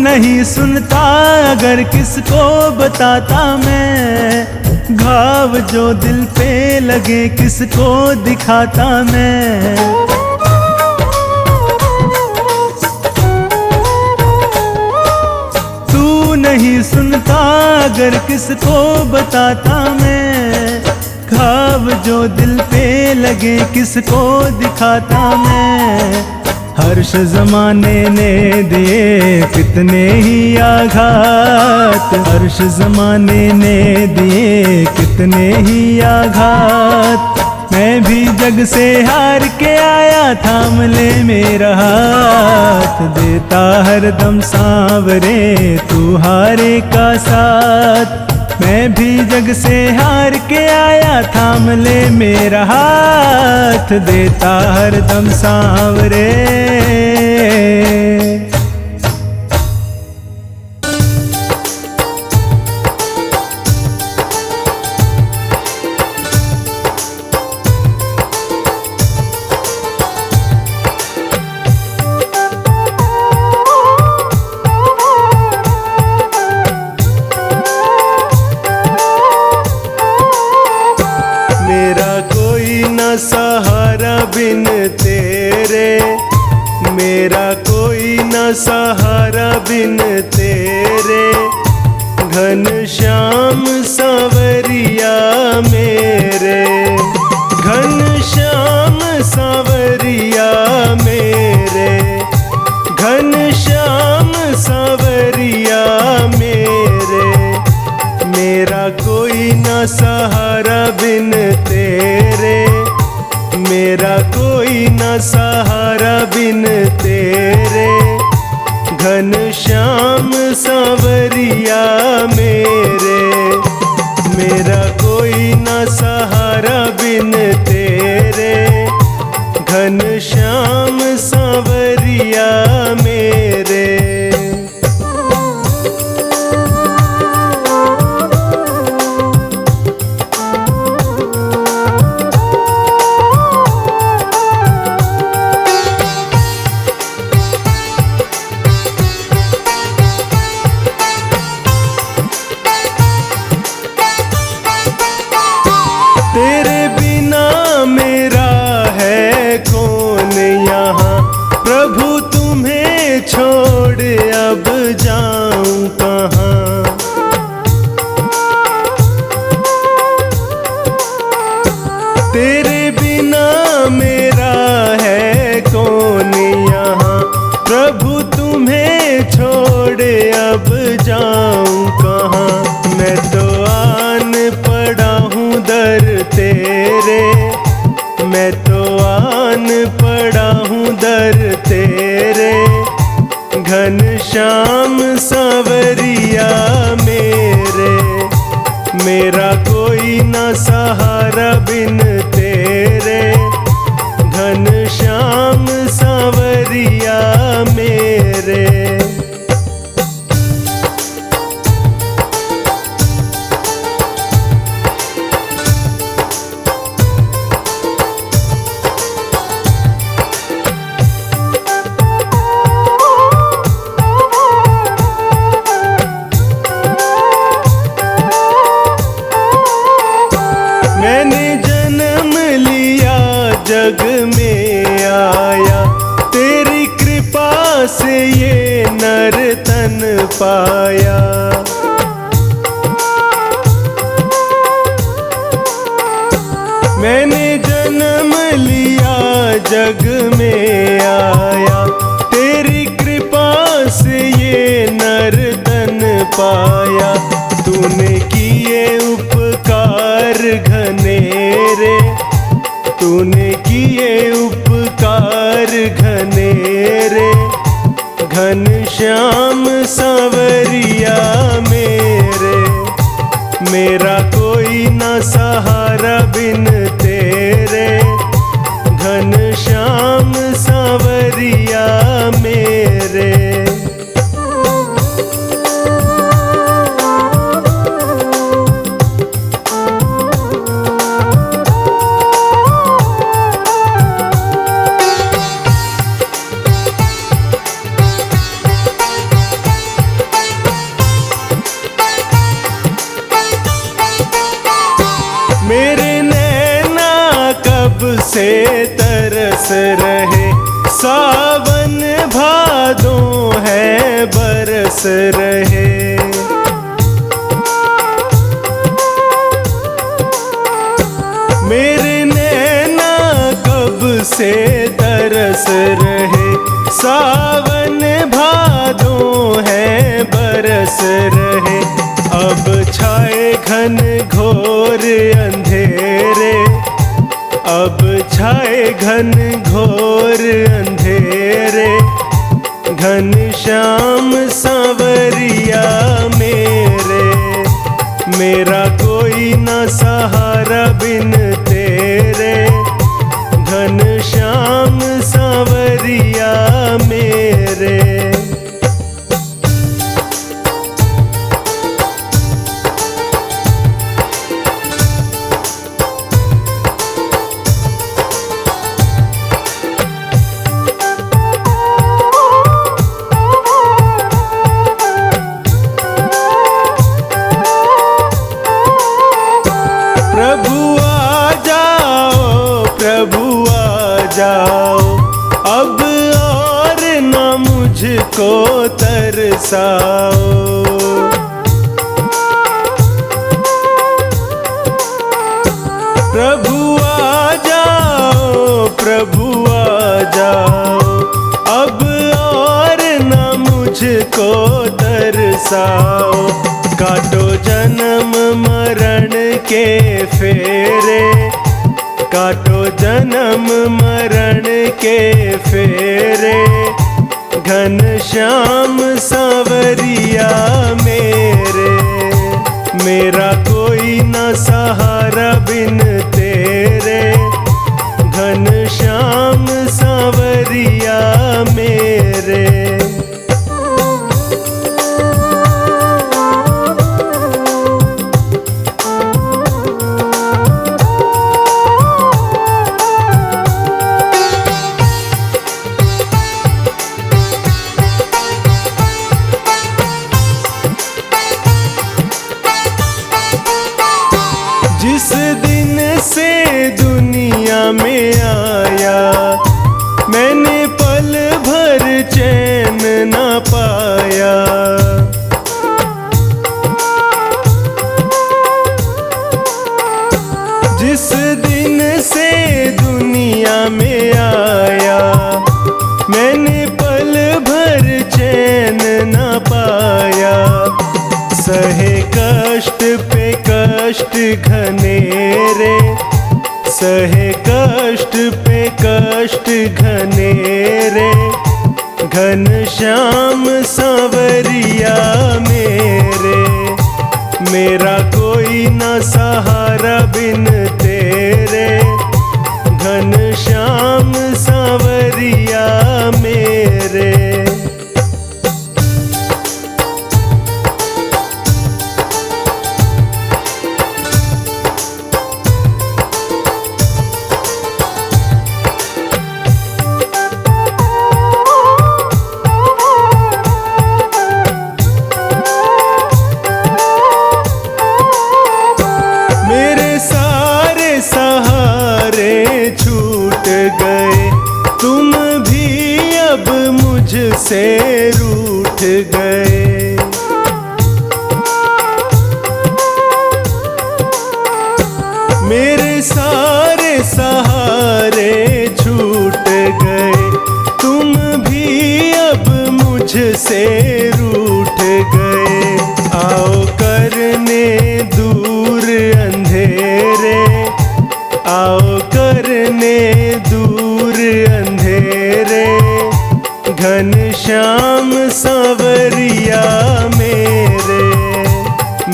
नहीं सुनता अगर किसको बताता मैं, घाव जो दिल पे लगे किसको दिखाता मैं। तू नहीं सुनता अगर किसको बताता मैं, घाव जो दिल पे लगे किसको दिखाता मैं। हर्ष जमाने ने दिए कितने ही आघात, हर्ष जमाने ने दिए कितने ही आघात। मैं भी जग से हार के आया, थाम ले मेरा हाथ, देता हरदम सांवरे तू हारे का साथ। मैं भी जग से हार के आया, थाम ले मेरा हाथ, देता हरदम सांवरे। मेरा कोई न सहारा बिन तेरे, मेरा कोई न सहारा बिन तेरे। घनश्याम सांवरिया मेरे, घनश्याम सांवरिया मेरे, घनश्याम सांवरिया मेरे। मेरा कोई न सहारा बिन तेरे, मेरा कोई न सहारा बिन तेरे। घनश्याम सांवरिया मेरे, मेरा कोई न सहारा बिन तेरे। घनश्याम सांवरिया मेरे। तेरे बिना मेरा है कौन यहाँ, प्रभु तुम्हें छोड़ अब जाऊं कहाँ। तेरे बिना मेरा है कौन यहाँ, प्रभु तुम्हें छोड़ अब जाऊं कहाँ। मैं तो आन पड़ा हूँ दर तेरे, मैं तो आन पड़ा हूँ दर तेरे। घनश्याम सांवरिया मेरे, मेरा कोई न सहारा बिन तेरे। घनश्याम सांवरिया मेरे। पाया। मैंने जन्म लिया जग में आया, तेरी कृपा से ये नर तन पाया। तूने किए उपकार घनेरे, तूने किए उपकार घनेरे, घनश्याम सांवरिया मेरे। मेरा कोई न सहारा बिन तेरे, घनश्याम सांवरिया मेरे। मेरे नैना कब से तरस रहे, सावन भादों है बरस रहे। मेरे नैना कब से तरस रहे, सावन भादों है बरस रहे। अब छाए घन घोर अंधेरे, अब छाए घन घोर अंधेरे, घनश्याम सांवरिया मेरे। मेरा कोई न सहारा बिन तेरे, घनश्याम सांवरिया मेरे। प्रभु आ जाओ, प्रभु आ जाओ, अब और न मुझको तरसाओ। प्रभु आ जाओ, प्रभु आ जाओ, अब और न मुझको तरसाओ। काटो जन्म मरण के फेरे, काटो जन्म मरण के फेरे, घनश्याम सांवरिया मेरे। मेरा कोई न सहारा बिन तेरे, घनश्याम सांवरिया मेरे। जिस दिन से दुनिया में आया, मैंने पल भर चैन न पाया। जिस दिन से दुनिया में आया, मैंने पल भर चैन न पाया। सहे कष्ट पे कष्ट घनेरे, सहे कष्ट पे कष्ट घनेरे, घनश्याम सांवरिया मेरे। मेरा कोई न सहारा बिन तेरे, घनश्याम सांवरिया मेरे। तुम भी अब मुझसे रूठ गए। मुझसे रूठ गए। आओ करने दूर अंधेरे, आओ करने दूर अंधेरे, घनश्याम सांवरिया मेरे।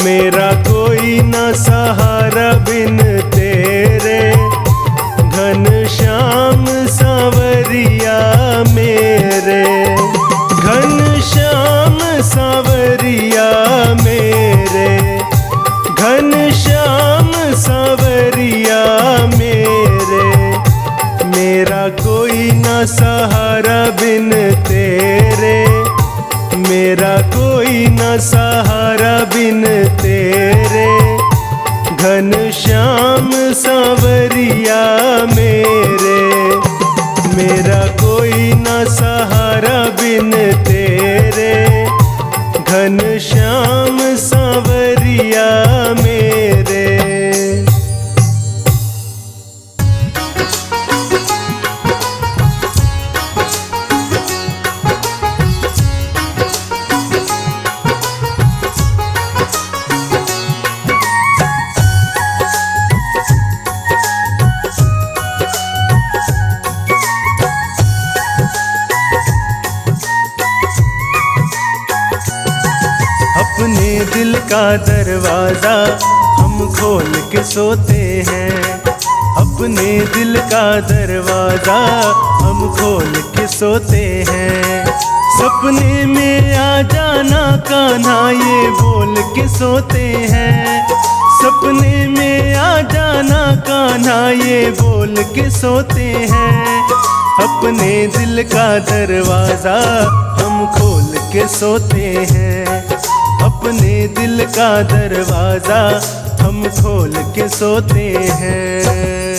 मेरा कोई न सहारा बिन तेरे, घनश्याम सांवरिया मेरे। घनश्याम सांवरिया मेरे, घनश्याम सांवरिया मेरे। मेरा कोई न सहारा बिन तेरे, मेरा कोई न सहारा बिन तेरे, घनश्याम सांवरिया मेरे। मेरा कोई न सहारा बिन तेरे, घनश्याम सांवरिया मेरे। अपने दिल का दरवाजा हम खोल के सोते हैं, अपने दिल का दरवाजा हम खोल के सोते हैं। सपने में आ जाना कान्हा ये बोल के सोते हैं, सपने में आ जाना कान्हा ये बोल के सोते हैं। अपने दिल का दरवाजा हम खोल के सोते हैं, अपने दिल का दरवाजा हम खोल के सोते हैं।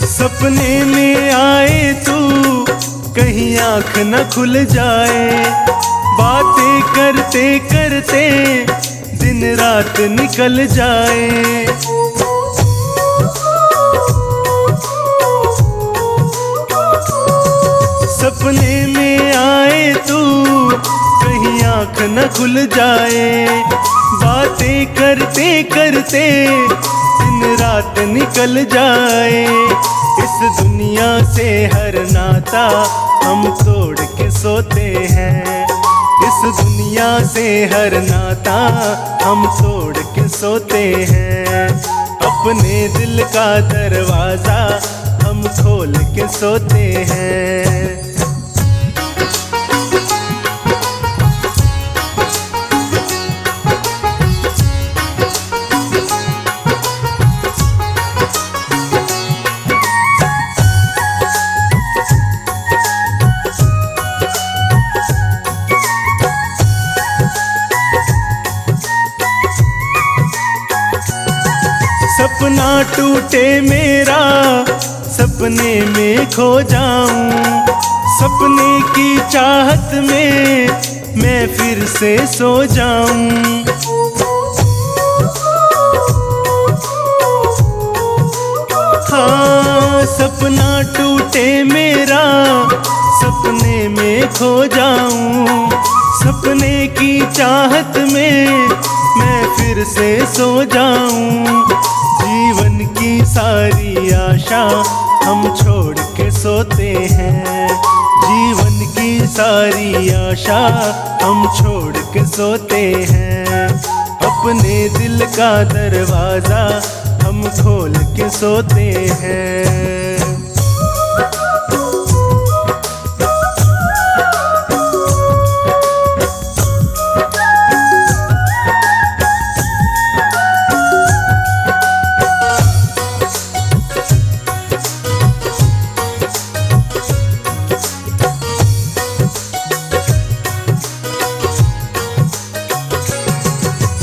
सपने में आए तू कहीं आँख न खुल जाए, बातें करते करते दिन रात निकल जाए। सपने में आए तू कहीं आँख न खुल जाए, बातें करते करते दिन रात निकल जाए। इस दुनिया से हर नाता हम तोड़ के सोते हैं, इस दुनिया से हर नाता हम तोड़ के सोते हैं। अपने दिल का दरवाजा हम खोल के सोते हैं। सपना टूटे मेरा सपने में खो जाऊं, सपने की चाहत में मैं फिर से सो जाऊं। हाँ सपना टूटे मेरा सपने में खो जाऊं, सपने की चाहत में मैं फिर से सो जाऊं। जीवन की सारी आशा हम छोड़ के सोते हैं, जीवन की सारी आशा हम छोड़ के सोते हैं। अपने दिल का दरवाजा हम खोल के सोते हैं।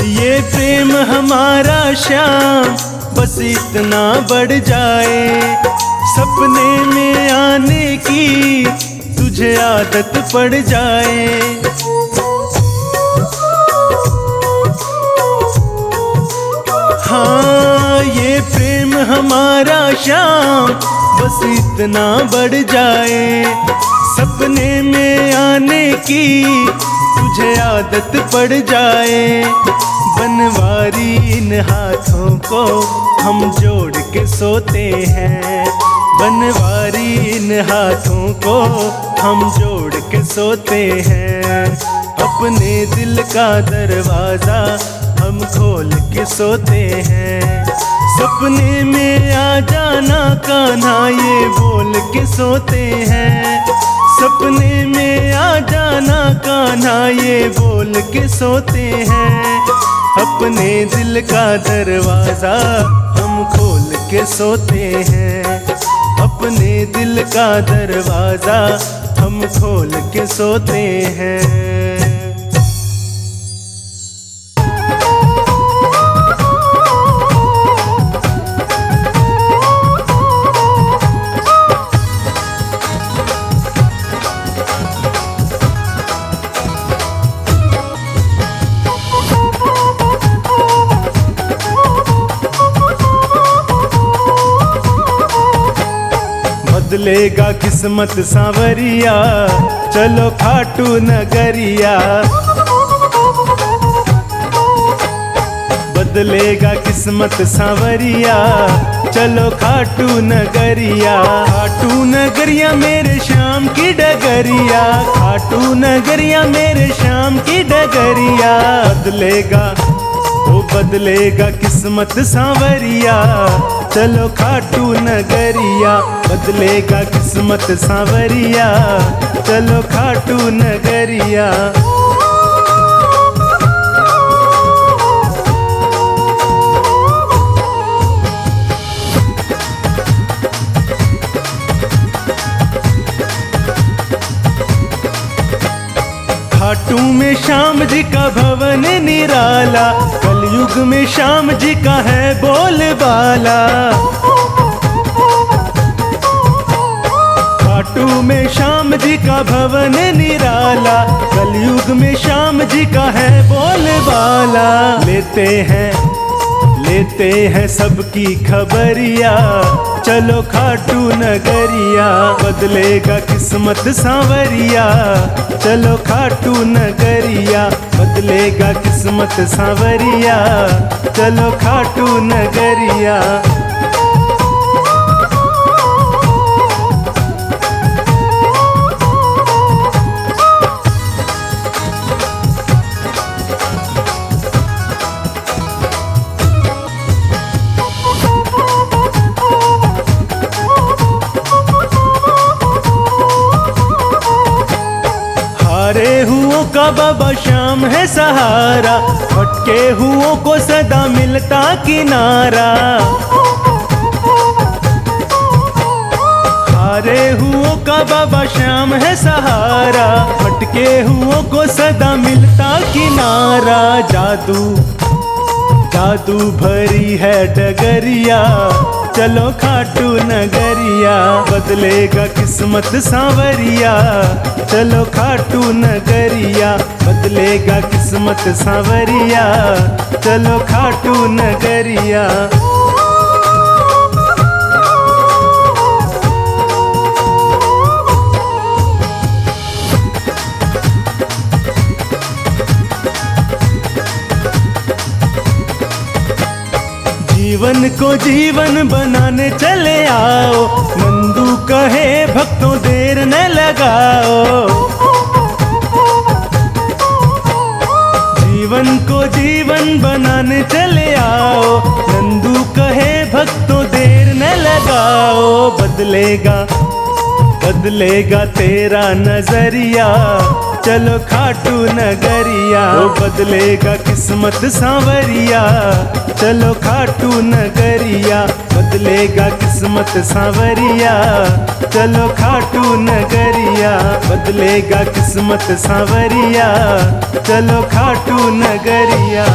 ये प्रेम हमारा श्याम बस इतना बढ़ जाए सपने में आने की तुझे आदत पड़ जाए। हाँ ये प्रेम हमारा श्याम बस इतना बढ़ जाए सपने में आने की तुझे आदत पड़ जाए। बनवारी इन हाथों को हम जोड़ के सोते हैं, बनवारी इन हाथों को हम जोड़ के सोते हैं। अपने दिल का दरवाजा हम खोल के सोते हैं। सपने में आ जाना कान्हा ये बोल के सोते हैं। सपने में आ जाना कान्हा ये बोल के सोते हैं। अपने दिल का दरवाजा हम खोल के सोते हैं। अपने दिल का दरवाजा हम खोल के सोते हैं। बदलेगा किस्मत सांवरिया चलो खाटू नगरिया। बदलेगा किस्मत सांवरिया चलो खाटू नगरिया। खाटू नगरिया मेरे श्याम की डगरिया, खाटू नगरिया मेरे श्याम की डगरिया। बदलेगा वो बदलेगा किस्मत सांवरिया चलो खाटू नगरिया। बदलेगा किस्मत सांवरिया चलो खाटू नगरिया। खाटू में श्याम जी का भवन निराला, कलयुग में श्याम जी का है बोलबाला। खाटू में श्याम जी का भवन निराला, कलयुग में श्याम जी का है बोलबाला। लेते हैं सबकी खबरिया चलो खाटू नगरिया। बदलेगा किस्मत सांवरिया चलो खाटू नगरिया। बदलेगा किस्मत सांवरिया चलो खाटू नगरिया। हारे हुओं का बाबा श्याम है सहारा, भटके हुओं को सदा मिलता किनारा। हारे हुओं का बाबा श्याम है सहारा, भटके हुओं को सदा मिलता किनारा। जादू भरी है डगरिया चलो खाटू नगरिया। बदलेगा किस्मत सांवरिया चलो खाटू नगरिया। बदलेगा किस्मत सांवरिया चलो खाटू नगरिया। जीवन को जीवन बनाने चले आओ, नंदू कहे भक्तों देर न लगाओ। जीवन को जीवन बनाने चले आओ, नंदू कहे भक्तों देर न लगाओ। बदलेगा तेरा नजरिया चलो खाटू नगरिया। वो बदलेगा किस्मत सांवरिया चलो खाटू नगरिया। बदलेगा किस्मत सांवरिया चलो खाटू नगरिया। बदलेगा किस्मत सांवरिया चलो खाटू नगरिया।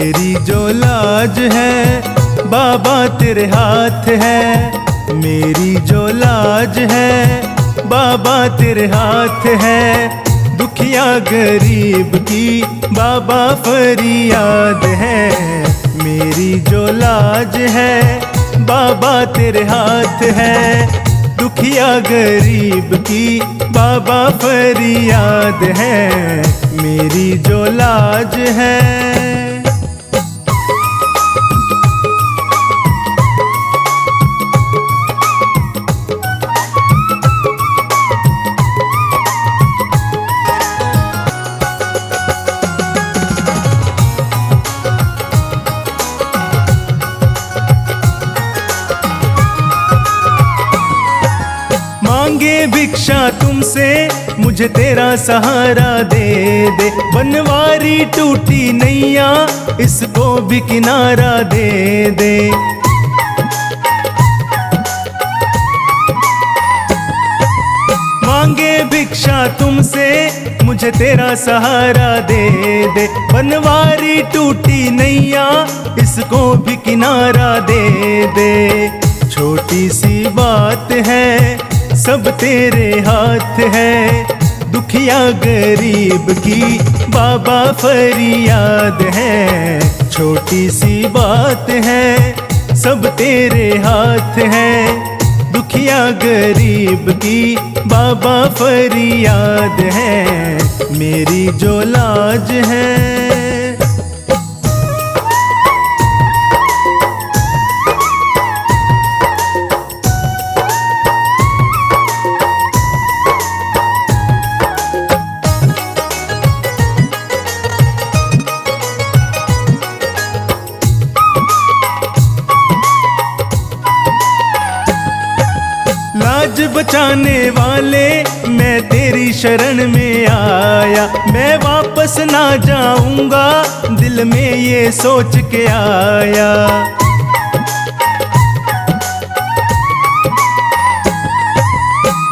मेरी जो लाज है बाबा तेरे हाथ है। मेरी जो लाज है बाबा तेरे हाथ है। दुखिया गरीब की बाबा फरियाद है। मेरी जो लाज है बाबा तेरे हाथ है। दुखिया गरीब की बाबा फरियाद है। मेरी जो लाज है। मांगे भिक्षा तुमसे मुझे तेरा सहारा दे दे। बनवारी टूटी नैया इसको भी किनारा दे दे। मांगे भिक्षा तुमसे मुझे तेरा सहारा दे दे। बनवारी टूटी नैया इसको भी किनारा दे दे। छोटी सी बात है सब तेरे हाथ है। दुखिया गरीब की बाबा फरियाद है। छोटी सी बात है सब तेरे हाथ है। दुखिया गरीब की बाबा फरियाद है। मेरी जो लाज है। लाज बचाने वाले मैं तेरी शरण में आया। मैं वापस ना जाऊंगा दिल में ये सोच के आया।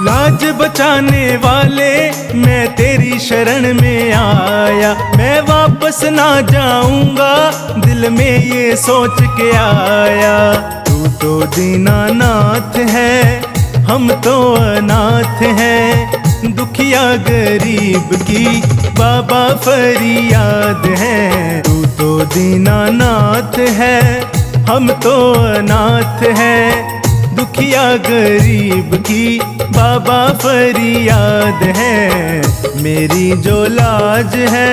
लाज बचाने वाले मैं तेरी शरण में आया। मैं वापस ना जाऊंगा दिल में ये सोच के आया। तू तो दीनानाथ है हम तो अनाथ हैं। दुखिया गरीब की बाबा फरियाद है। तू तो दीनानाथ है हम तो अनाथ हैं। दुखिया गरीब की बाबा फरियाद है। मेरी जो लाज है।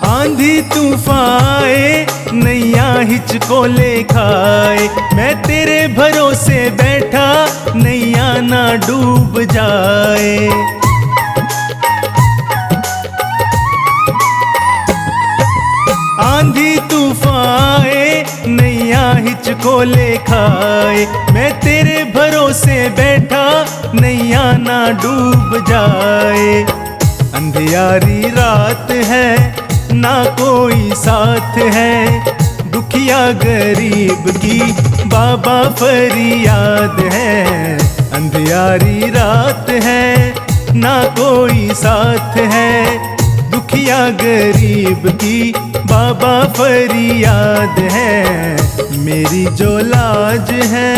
आंधी तूफान आए नैया हिचको ले खाए। मैं तेरे भरोसे बैठा नैया ना डूब जाए। आंधी तूफान आए नैया हिचको ले खाए। मैं तेरे भरोसे बैठा नैया ना डूब जाए। अंधियारी रात है ना कोई साथ है। दुखिया गरीब की बाबा फरियाद है। अंधियारी रात है ना कोई साथ है। दुखिया गरीब की बाबा फरियाद है। मेरी जो लाज है।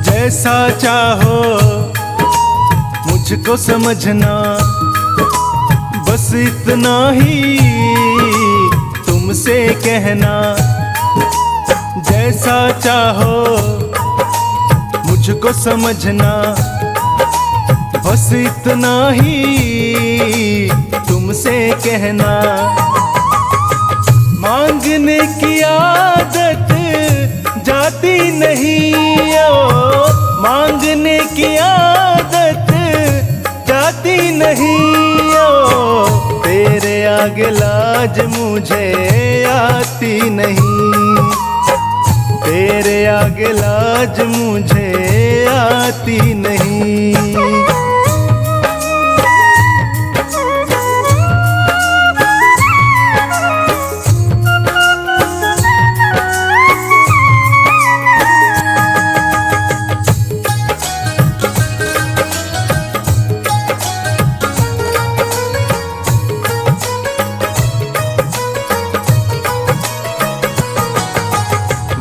जैसा चाहो मुझको समझना, बस इतना ही तुमसे कहना। जैसा चाहो मुझको समझना, बस इतना ही तुम तुमसे कहना। मांगने की आदत जाती नहीं ओ, मांगने की आदत जाती नहीं ओ, तेरे आगे लाज मुझे आती नहीं, तेरे आगे लाज मुझे आती नहीं।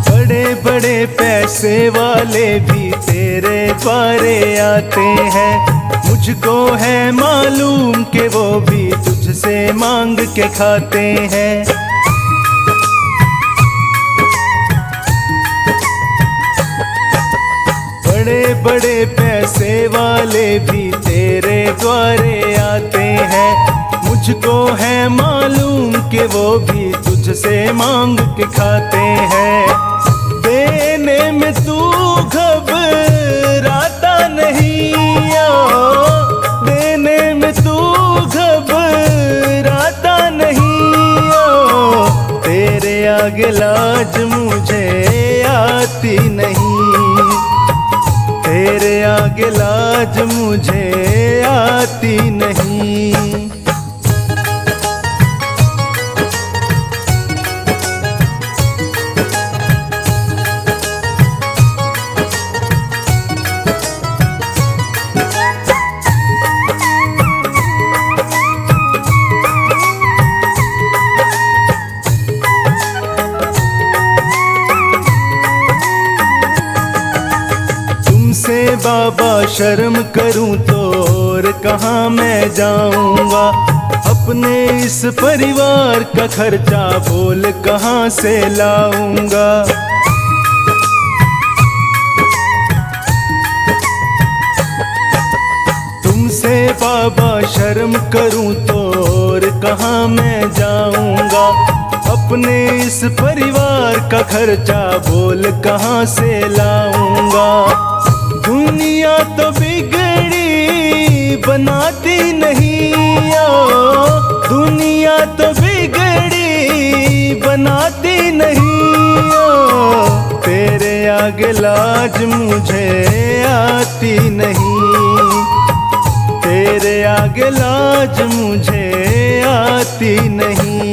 बड़े बड़े पैसे वाले भी तेरे द्वारे आते हैं, मुझको है मालूम कि वो भी तुझसे मांग के खाते हैं। बड़े बड़े पैसे वाले भी तेरे द्वारे आते हैं, मुझको है मालूम कि वो भी तुझसे मांग के खाते हैं। देने में तू घबराता नहीं ओ, देने में तू घबराता नहीं ओ, तेरे आगे लाज मुझे आती नहीं, तेरे आगे लाज मुझे आती नहीं। बाबा शर्म करूं तो और कहाँ मैं जाऊंगा, अपने इस परिवार का खर्चा बोल कहाँ से लाऊंगा। तुमसे बाबा शर्म करूं तो और कहाँ मैं जाऊंगा, अपने इस परिवार का खर्चा बोल कहाँ से लाऊंगा। दुनिया तो बिगड़ी बनाती नहीं ओ, दुनिया तो बिगड़ी बनाती नहीं ओ, तेरे आगे लाज मुझे आती नहीं, तेरे आगे लाज मुझे आती नहीं।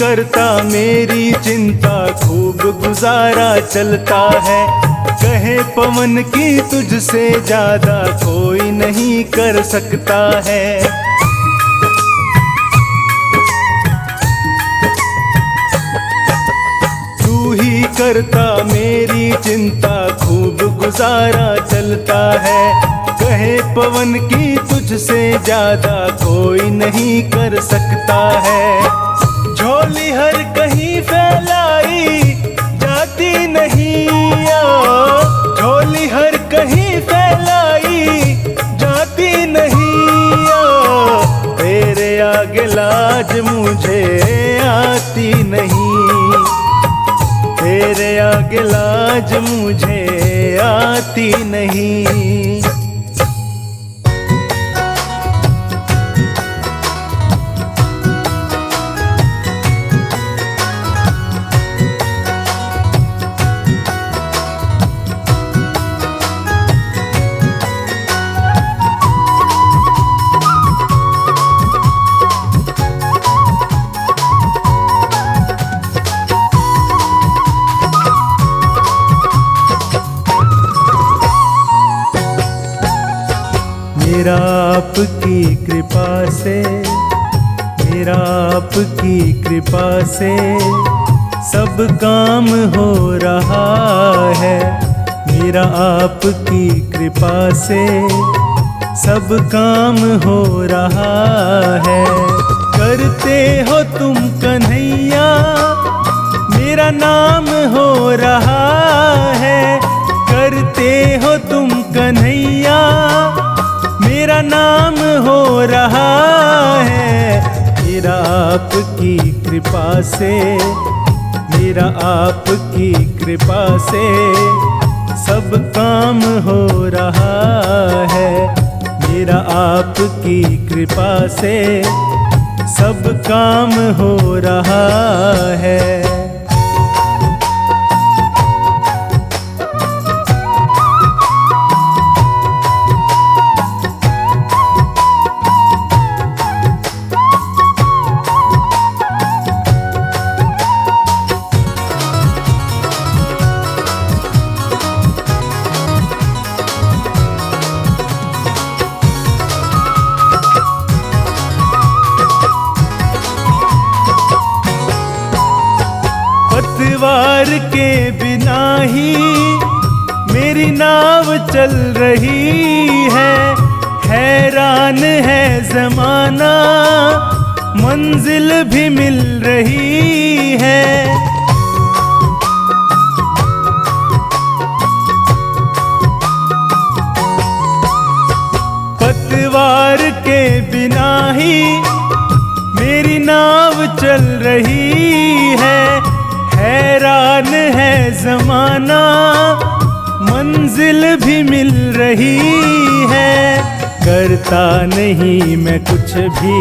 करता मेरी चिंता खूब गुजारा चलता है, कहे पवन की तुझसे ज्यादा कोई नहीं कर सकता है। तू ही करता मेरी चिंता खूब गुजारा चलता है, कहे पवन की तुझसे ज्यादा कोई नहीं कर सकता है। झोली हर कहीं फैलाई जाती नहीं ओ, झोली हर कहीं फैलाई जाती नहीं ओ, तेरे आगे लाज मुझे आती नहीं, तेरे आगे लाज मुझे आती नहीं। मेरा आपकी कृपा से, मेरा आपकी कृपा से सब काम हो रहा है मेरा आपकी कृपा से, सब काम हो रहा है। करते हो तुम कन्हैया मेरा नाम हो रहा है, करते हो तुम कन्हैया मेरा नाम हो रहा है। मेरा आपकी कृपा से, मेरा आपकी कृपा से सब काम हो रहा है, मेरा आपकी कृपा से सब काम हो रहा है। पतवार के बिना ही मेरी नाव चल रही है, हैरान है ज़माना मंजिल भी मिल रही है। पतवार के बिना ही मेरी नाव चल रही है, हैरान है ज़माना मंजिल भी मिल रही है। करता नहीं मैं कुछ भी,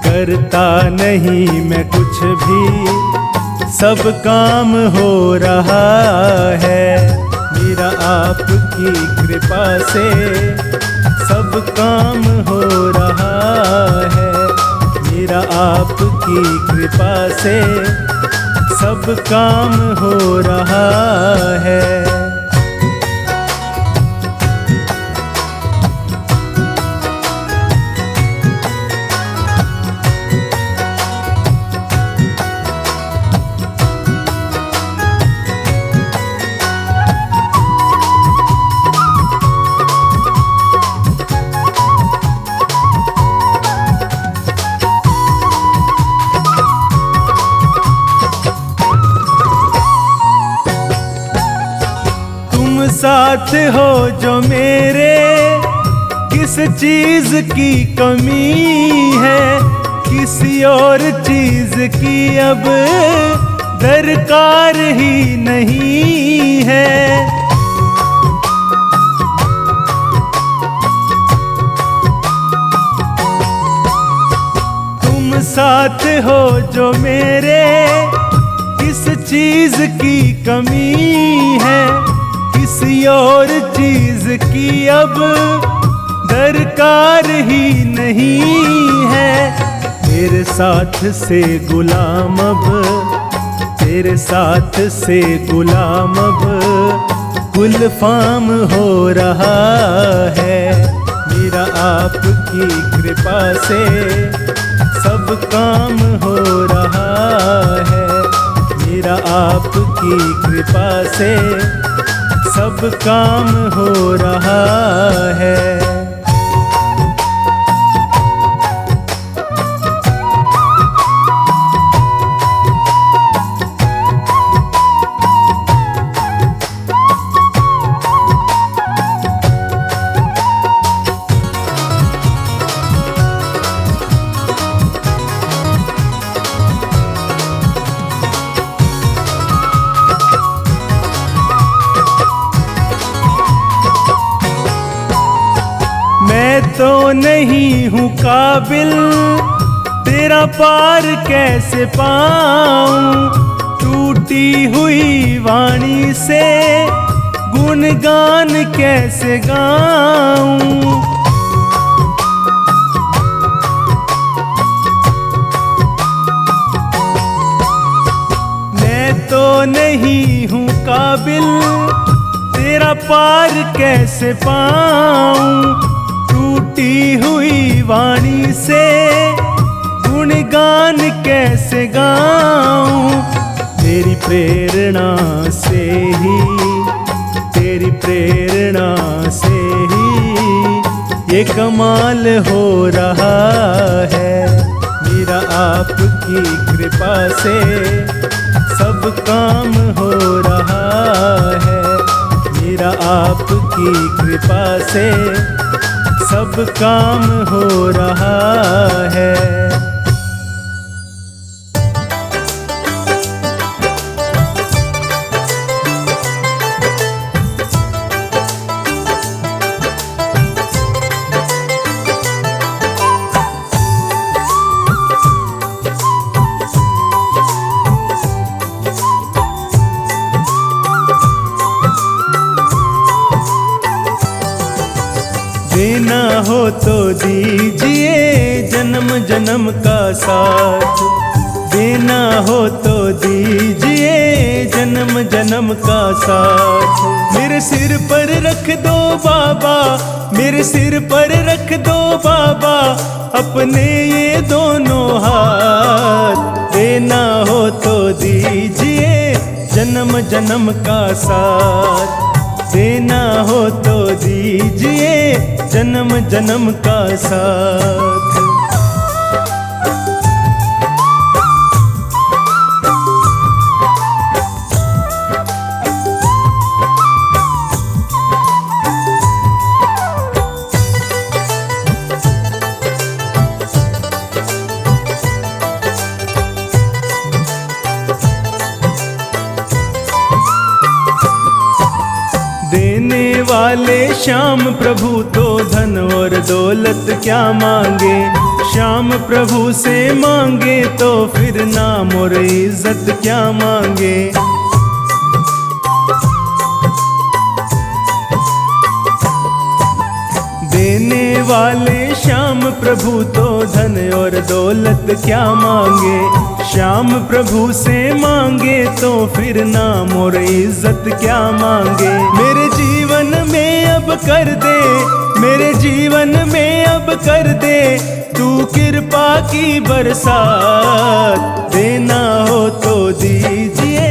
करता नहीं मैं कुछ भी, सब काम हो रहा है मेरा आपकी कृपा से, सब काम हो रहा है मेरा आपकी कृपा से सब काम हो रहा है। साथ हो जो मेरे, किस चीज की कमी है, किसी और चीज की अब दरकार ही नहीं है। तुम साथ हो जो मेरे, किस चीज की कमी है, किसी और चीज की अब दरकार ही नहीं है। तेरे साथ से गुलाम अब, तेरे साथ से गुलाम अब गुलफाम हो रहा है मेरा आपकी कृपा से सब काम हो रहा है मेरा आपकी कृपा से सब काम हो रहा है। मैं तो नहीं हूँ काबिल, तेरा पार कैसे पाऊं, टूटी हुई वाणी से गुणगान कैसे गाऊं। मैं तो नहीं हूँ काबिल, तेरा पार कैसे पाऊं, टूटी हुई वाणी से गुणगान कैसे गाऊं। तेरी प्रेरणा से ही, तेरी प्रेरणा से ही ये कमाल हो रहा है। मेरा आपकी कृपा से सब काम हो रहा है। मेरा आपकी कृपा से सब काम हो रहा है। देना हो तो दीजिए जन्म जन्म का साथ, देना हो तो दीजिए जन्म जन्म का साथ। मेरे सिर पर रख दो बाबा, मेरे सिर पर रख दो बाबा अपने ये दोनों हाथ। देना हो तो दीजिए जन्म जन्म का साथ, देना हो तो दीजिए जन्म जन्म का साथ। देने वाले श्याम प्रभु तो धन और दौलत क्या मांगे। श्याम प्रभु से मांगे तो फिर नाम और इज्जत क्या मांगे। देने वाले श्याम प्रभु तो धन और दौलत क्या मांगे। श्याम प्रभु से मांगे तो फिर नाम और इज्जत क्या मांगे। मेरे जीवन में अब कर दे, मेरे जीवन में अब कर दे तू कृपा की बरसात। देना हो तो दीजिए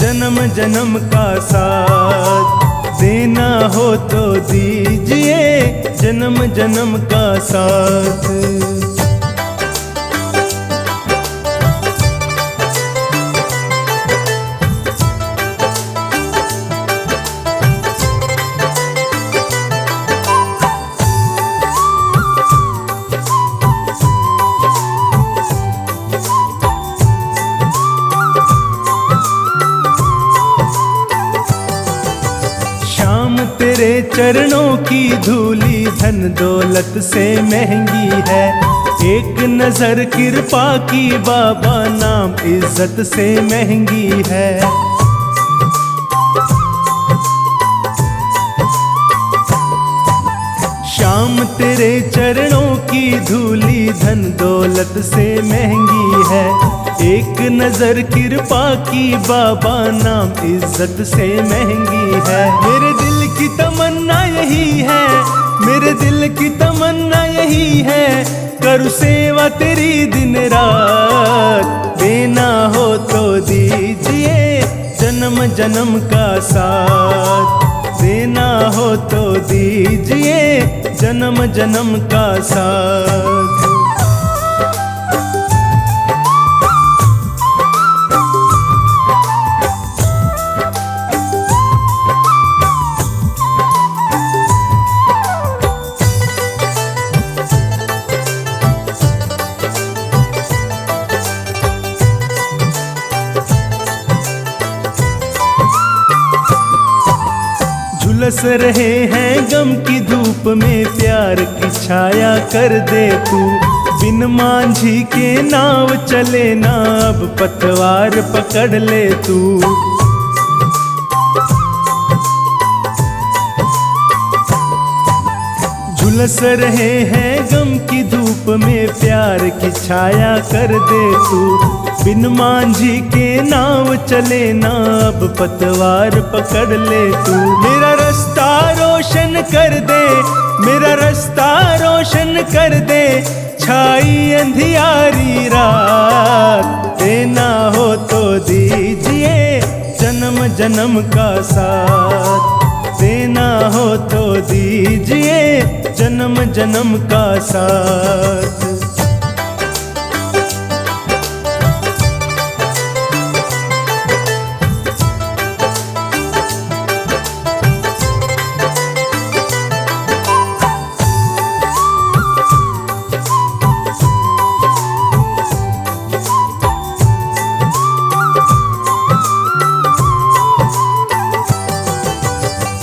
जन्म जन्म का साथ, देना हो तो दीजिए जन्म जन्म का साथ। तेरे चरणों की धूली धन दौलत से महंगी है। एक नजर कृपा की बाबा नाम इज्जत से महंगी है। श्याम तेरे चरणों की धूली धन दौलत से महंगी है। एक नजर कृपा की बाबा नाम इज्जत से महंगी है। मेरे दिल की तमन्ना यही है, मेरे दिल की तमन्ना यही है करूँ सेवा तेरी दिन रात। देना हो तो दीजिए जन्म जन्म का साथ, देना हो तो दीजिए जन्म जन्म का साथ। झुलस रहे हैं गम की धूप में प्यार की छाया कर दे तू। बिन मांझी के नाव चले ना अब पतवार पकड़ ले तू। झुलस रहे हैं गम की धूप में प्यार की छाया कर दे तू। बिन मांझी के नाव चले ना अब पतवार पकड़ ले तू। मेरा रास्ता रोशन कर दे, मेरा रास्ता रोशन कर दे छाई अंधियारी रात। देना हो तो दीजिए जन्म जन्म का साथ। देना हो तो दीजिए जन्म जन्म का साथ।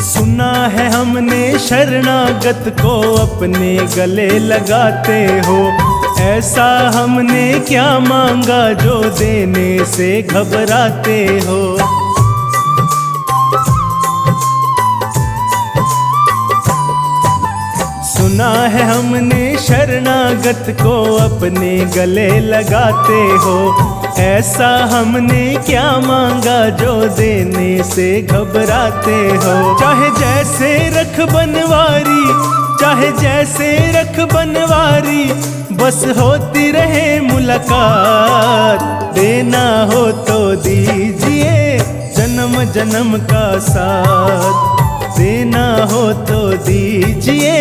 सुना है हमने शरणागत को अपने गले लगाते हो, ऐसा हमने क्या मांगा जो देने से घबराते हो। सुना है हमने शरणागत को अपने गले लगाते हो, ऐसा हमने क्या मांगा जो देने से घबराते हो। चाहे जैसे रख बनवारी, चाहे जैसे रख बनवारी, बस होती रहे मुलाकात। देना हो तो दीजिए जन्म जन्म का साथ। देना हो तो दीजिए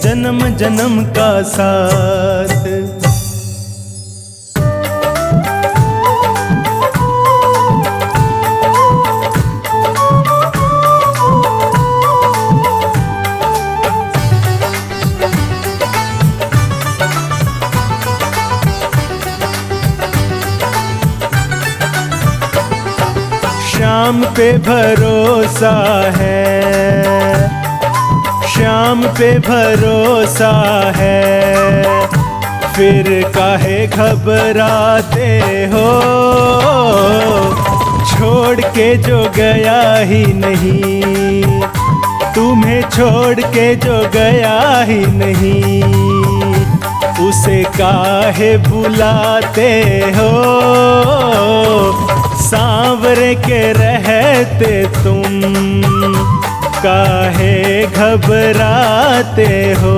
जन्म जन्म का साथ। श्याम पे भरोसा है, श्याम पे भरोसा है, फिर काहे घबराते हो। छोड़ के जो गया ही नहीं, तुम्हें छोड़ के जो गया ही नहीं, उसे काहे बुलाते हो। सांवरे के रहते तुम काहे घबराते हो।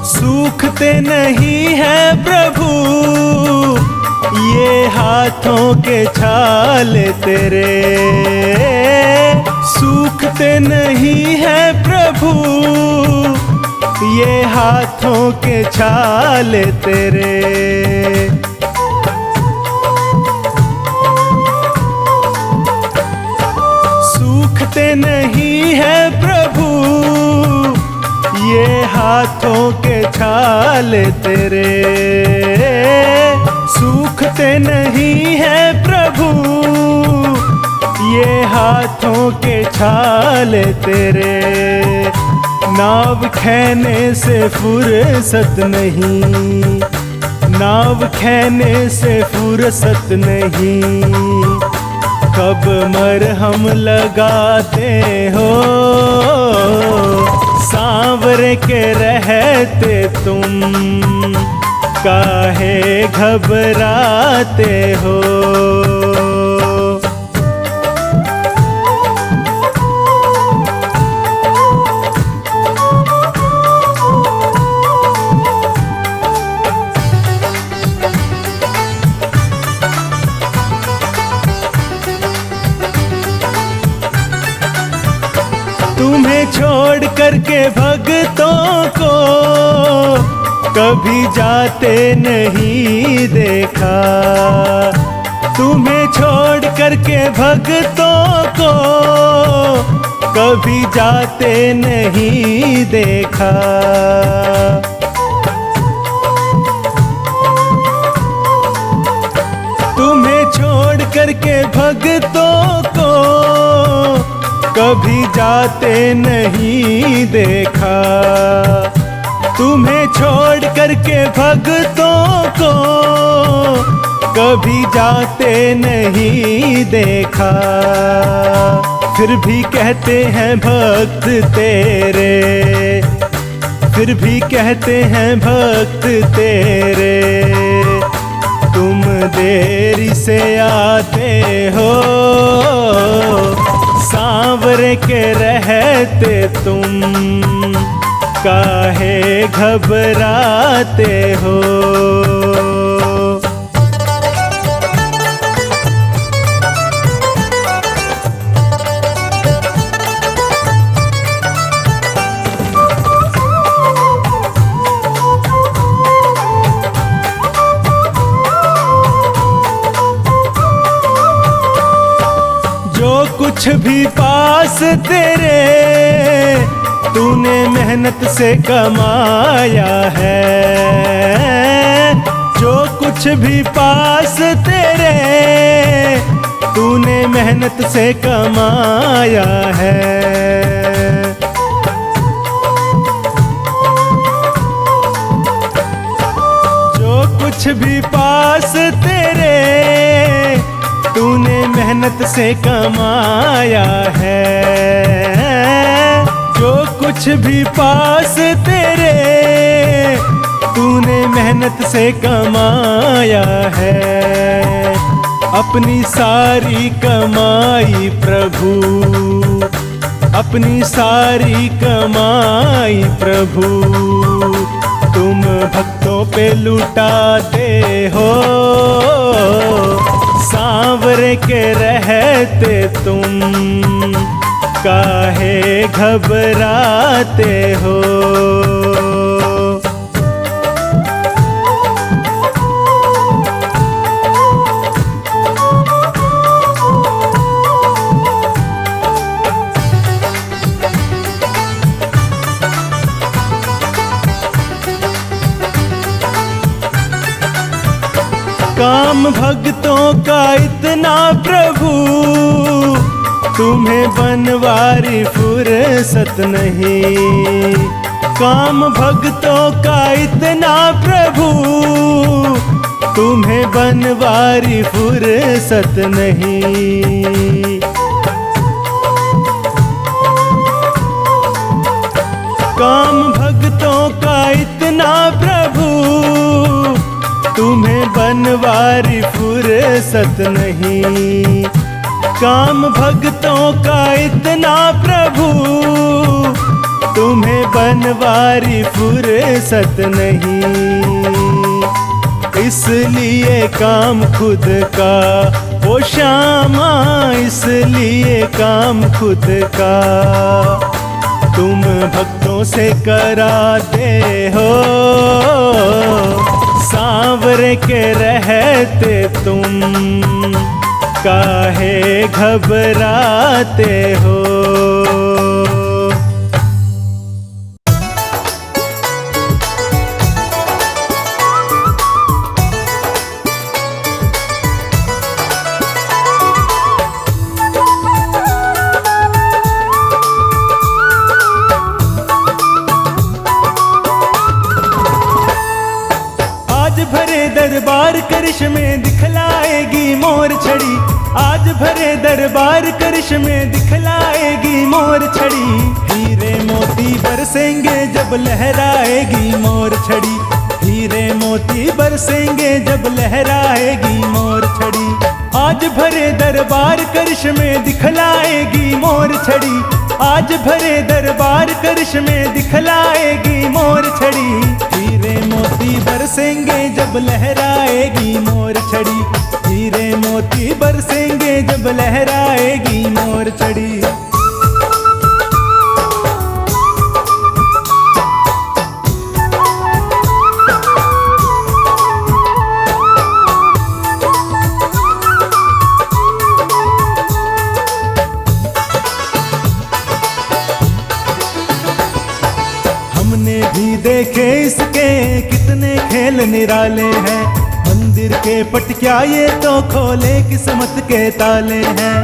सूखते नहीं है प्रभु ये हाथों के छाल तेरे, सूखते नहीं है प्रभु ये हाथों के छाल तेरे। सूखते नहीं है प्रभु ये हाथों के छाल तेरे, सूखते नहीं है प्रभु ये हाथों के छाल तेरे। नाव खेने से फुर्सत नहीं, नाव खेने से फुर्सत नहीं, कब मरहम लगाते हो। सांवरे के रहते तुम काहे घबराते हो। तुम्हें छोड़ करके भक्तों को कभी जाते नहीं देखा। तुम्हें छोड़ करके भक्तों को कभी जाते नहीं देखा। तुम्हें छोड़ करके भक्तों को कभी जाते नहीं देखा। तुम्हें छोड़ करके भक्तों को कभी जाते नहीं देखा। फिर भी कहते हैं भक्त तेरे, फिर भी कहते हैं भक्त तेरे, तुम देरी से आते हो, सांवरे के रहते तुम काहे घबराते हो। कुछ भी पास तेरे तूने मेहनत से कमाया है, जो कुछ भी पास तेरे तूने मेहनत से कमाया है। जो कुछ भी पास तेरे तूने मेहनत से कमाया है, जो कुछ भी पास तेरे तूने मेहनत से कमाया है। अपनी सारी कमाई प्रभु, अपनी सारी कमाई प्रभु तुम भक्तों पे लुटाते हो, सांवरे के रहते तुम काहे घबराते हो। काम भक्तों का इतना प्रभु, तुम्हें बनवारी फुर्सत नहीं। काम भक्तों का इतना प्रभु, तुम्हें बनवारी फुर्सत नहीं। काम भक्तों का इतना प्रभु, तुम्हें बनवारी फुर्सत नहीं। काम भक्तों का इतना प्रभु, तुम्हें बनवारी फुर्सत नहीं। इसलिए काम खुद का ओ श्यामा, इसलिए काम खुद का तुम भक्तों से कराते हो, सांवरे के रहते तुम काहे घबराते हो। दरबार करिश्मे दिखलाएगी मोर छड़ी, आज भरे दरबार करिश्मे दिखलाएगी मोर छड़ी। हीरे मोती बरसेंगे जब लहराएगी मोर छड़ी, हीरे मोती बरसेंगे जब लहराएगी मोर छड़ी। आज भरे दरबार करिश्मे दिखलाएगी मोर छड़ी, आज भरे दरबार करिश्मे दिखलाएगी मोर छड़ी। हीरे मोती बरसेंगे जब लहराएगी मोर छड़ी, हीरे मोती बरसेंगे जब लहराएगी मोर छड़ी। हमने भी देखे इसके कितने खेल निराले हैं, मंदिर के पट क्या ये तो खोले किस्मत के ताले हैं।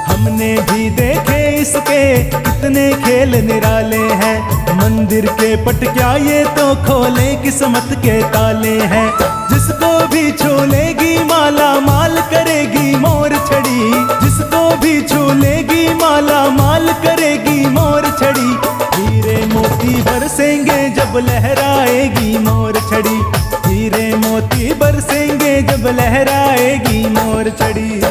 हमने भी देखे इसके कितने खेल निराले हैं, मंदिर के पट क्या ये तो खोले किस्मत के ताले हैं। जिसको भी छू लेगी माला माल करेगी मोर छड़ी, जिसको भी छू लेगी माला माल करेगी मोर छड़ी। हीरे मोती बरसेंगे जब जब लहराएगी मोर छड़ी, हीरे मोती बरसेंगे जब लहराएगी मोर छड़ी।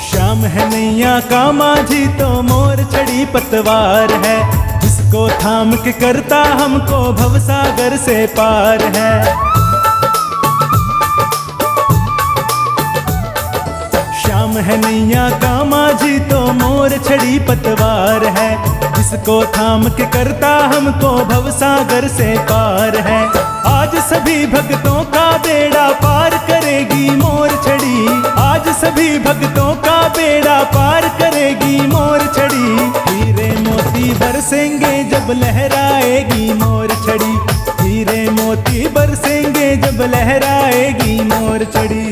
श्याम है नैया का माझी तो मोर छड़ी पतवार है, जिसको थाम के करता हमको भवसागर से पार है। श्याम है नैया का माझी तो मोर छड़ी पतवार है, जिसको थाम के करता हमको भवसागर से पार है। आज सभी भक्तों का बेड़ा पार करेगी मोर छड़ी, आज सभी भक्तों का बेड़ा पार करेगी मोर छड़ी। हीरे मोती बरसेंगे जब लहराएगी मोर छड़ी, हीरे मोती बरसेंगे जब लहराएगी मोर छड़ी।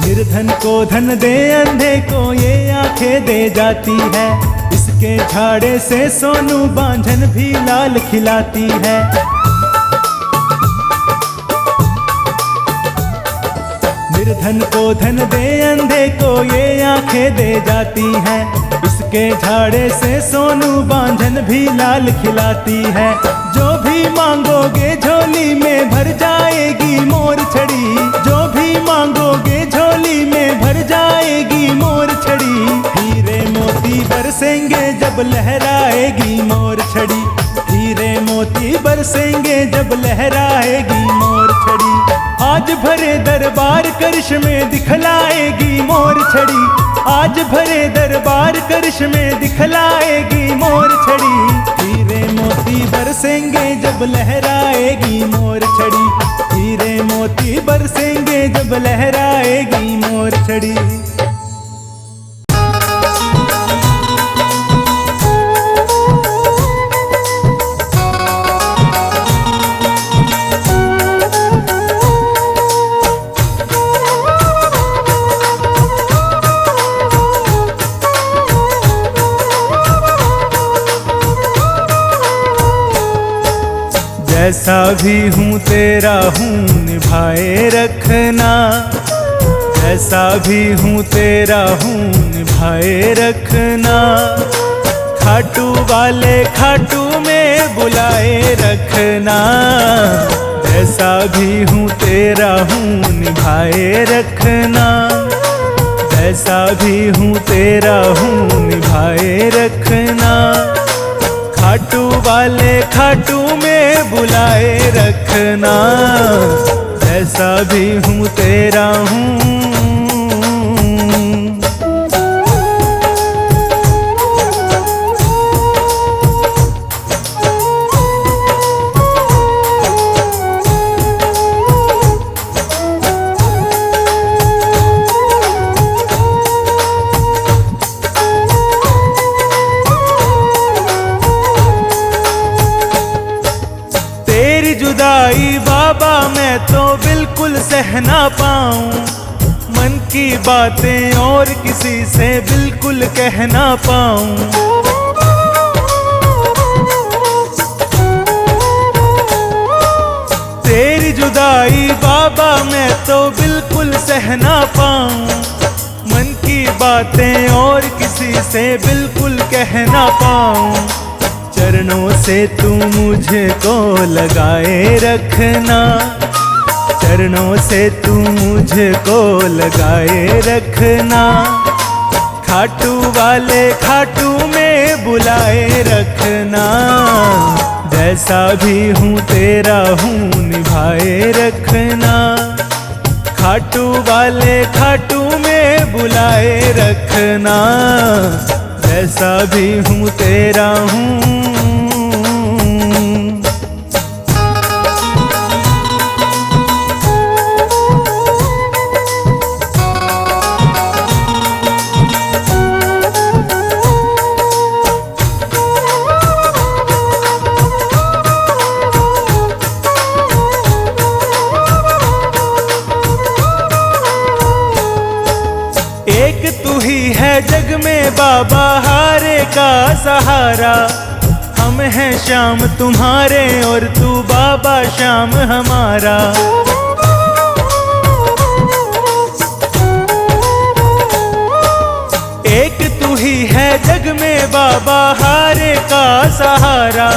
निर्धन को धन दे, अंधे को ये आंखें दे जाती है, इसके झाड़े से सोनू बांझन भी लाल खिलाती है। निर्धन को धन दे, अंधे को ये आंखें दे जाती है, इसके झाड़े से सोनू बांझन भी लाल खिलाती है। जो भी मांगोगे झोली में भर जाएगी मोर छड़ी, जो भी मांगोगे झोली में भर जाएगी मोर छड़ी। हीरे मोती बरसेंगे जब लहराएगी मोर छड़ी, हीरे मोती बरसेंगे जब लहराएगी मोर छड़ी। आज भरे दरबार करिश्मे दिखलाएगी मोर छड़ी, आज भरे दरबार करिश्मे दिखलाएगी मोर छड़ी। हीरे मोती बरसेंगे जब लहराएगी मोर छड़ी, हीरे मोती बरसेंगे जब लहराएगी मोर छड़ी। जैसा भी हूँ तेरा हूँ निभाए रखना, जैसा भी हूँ तेरा हूँ निभाए रखना। खाटू वाले खाटू में बुलाए रखना, जैसा भी हूँ तेरा हूँ निभाए रखना, जैसा भी हूँ तेरा हूँ निभाए रखना। खाटू वाले खाटू में बुलाए रखना, जैसा भी हूँ तेरा हूँ। जुदाई बाबा मैं तो बिल्कुल सह ना पाऊं, मन की बातें और किसी से बिल्कुल कह ना पाऊं। तेरी जुदाई बाबा मैं तो बिल्कुल सह ना पाऊं, मन की बातें और किसी से बिल्कुल कह ना पाऊं। चरणों से तू मुझको लगाए रखना, चरणों से तू मुझको लगाए रखना। खाटू वाले खाटू में बुलाए रखना, जैसा भी हूँ तेरा हूँ निभाए रखना। खाटू वाले खाटू में बुलाए रखना, जैसा भी हूँ तेरा हूँ। है जग में बाबा हारे का सहारा। हम हैं श्याम तुम्हारे और तू बाबा श्याम हमारा। एक तू ही है जग में बाबा हारे का सहारा।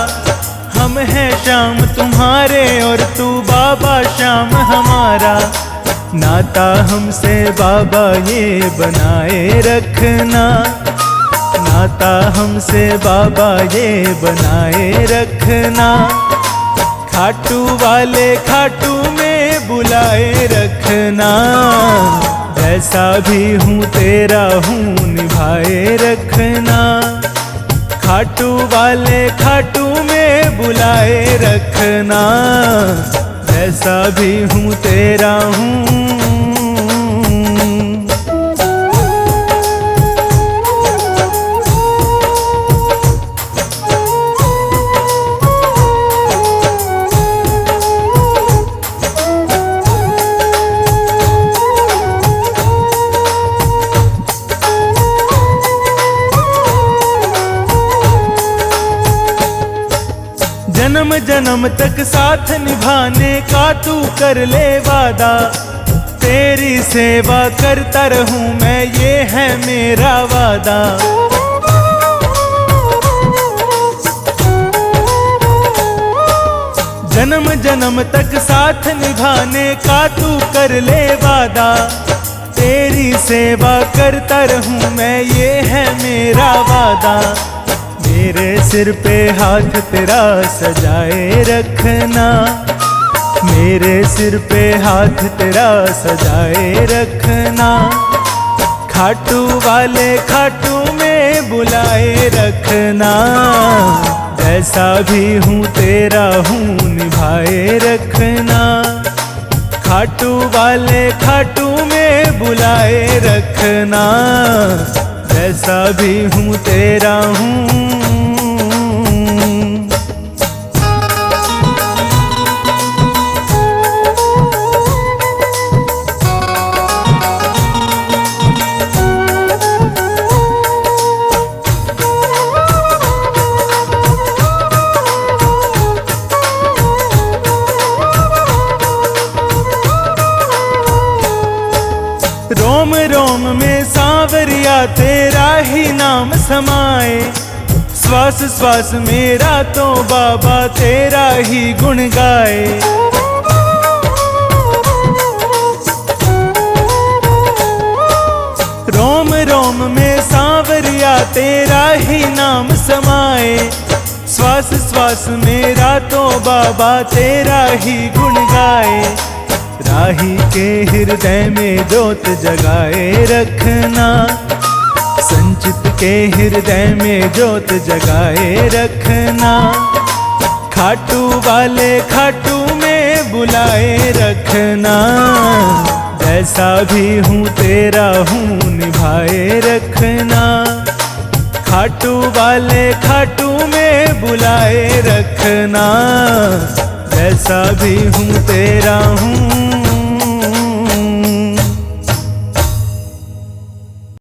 हम हैं श्याम तुम्हारे और तू बाबा श्याम हमारा। नाता हमसे बाबा ये बनाए रखना, नाता हमसे बाबा ये बनाए रखना। खाटू वाले खाटू में बुलाए रखना। जैसा भी हूँ तेरा हूँ निभाए रखना। खाटू वाले खाटू में बुलाए रखना। जैसा भी हूँ तेरा हूँ। जन्म जन्म तक साथ निभाने का तू कर ले वादा। तेरी सेवा करता रहूं मैं ये है मेरा वादा। जन्म जन्म तक साथ निभाने का तू कर ले वादा। तेरी सेवा करता रहूं मैं ये है मेरा वादा। मेरे सिर पे हाथ तेरा सजाए रखना। मेरे सिर पे हाथ तेरा सजाए रखना। खाटू वाले खाटू में बुलाए रखना। जैसा भी हूँ तेरा हूँ निभाए रखना। खाटू वाले खाटू में बुलाए रखना। जैसा भी हूँ तेरा हूँ। रोम रोम में सांवरिया तेरा ही नाम समाए। श्वास श्वास मेरा तो बाबा तेरा ही गुण गाए। रोम रोम में सांवरिया तेरा ही नाम समाए। श्वास श्वास मेरा तो बाबा तेरा ही गुण गाए। राही के हृदय में जोत जगाए रखना। संचित के हृदय में जोत जगाए रखना। खाटू वाले खाटू में बुलाए रखना। जैसा भी हूँ तेरा हूँ निभाए रखना। खाटू वाले खाटू में बुलाए रखना। जैसा भी हूँ तेरा हूँ।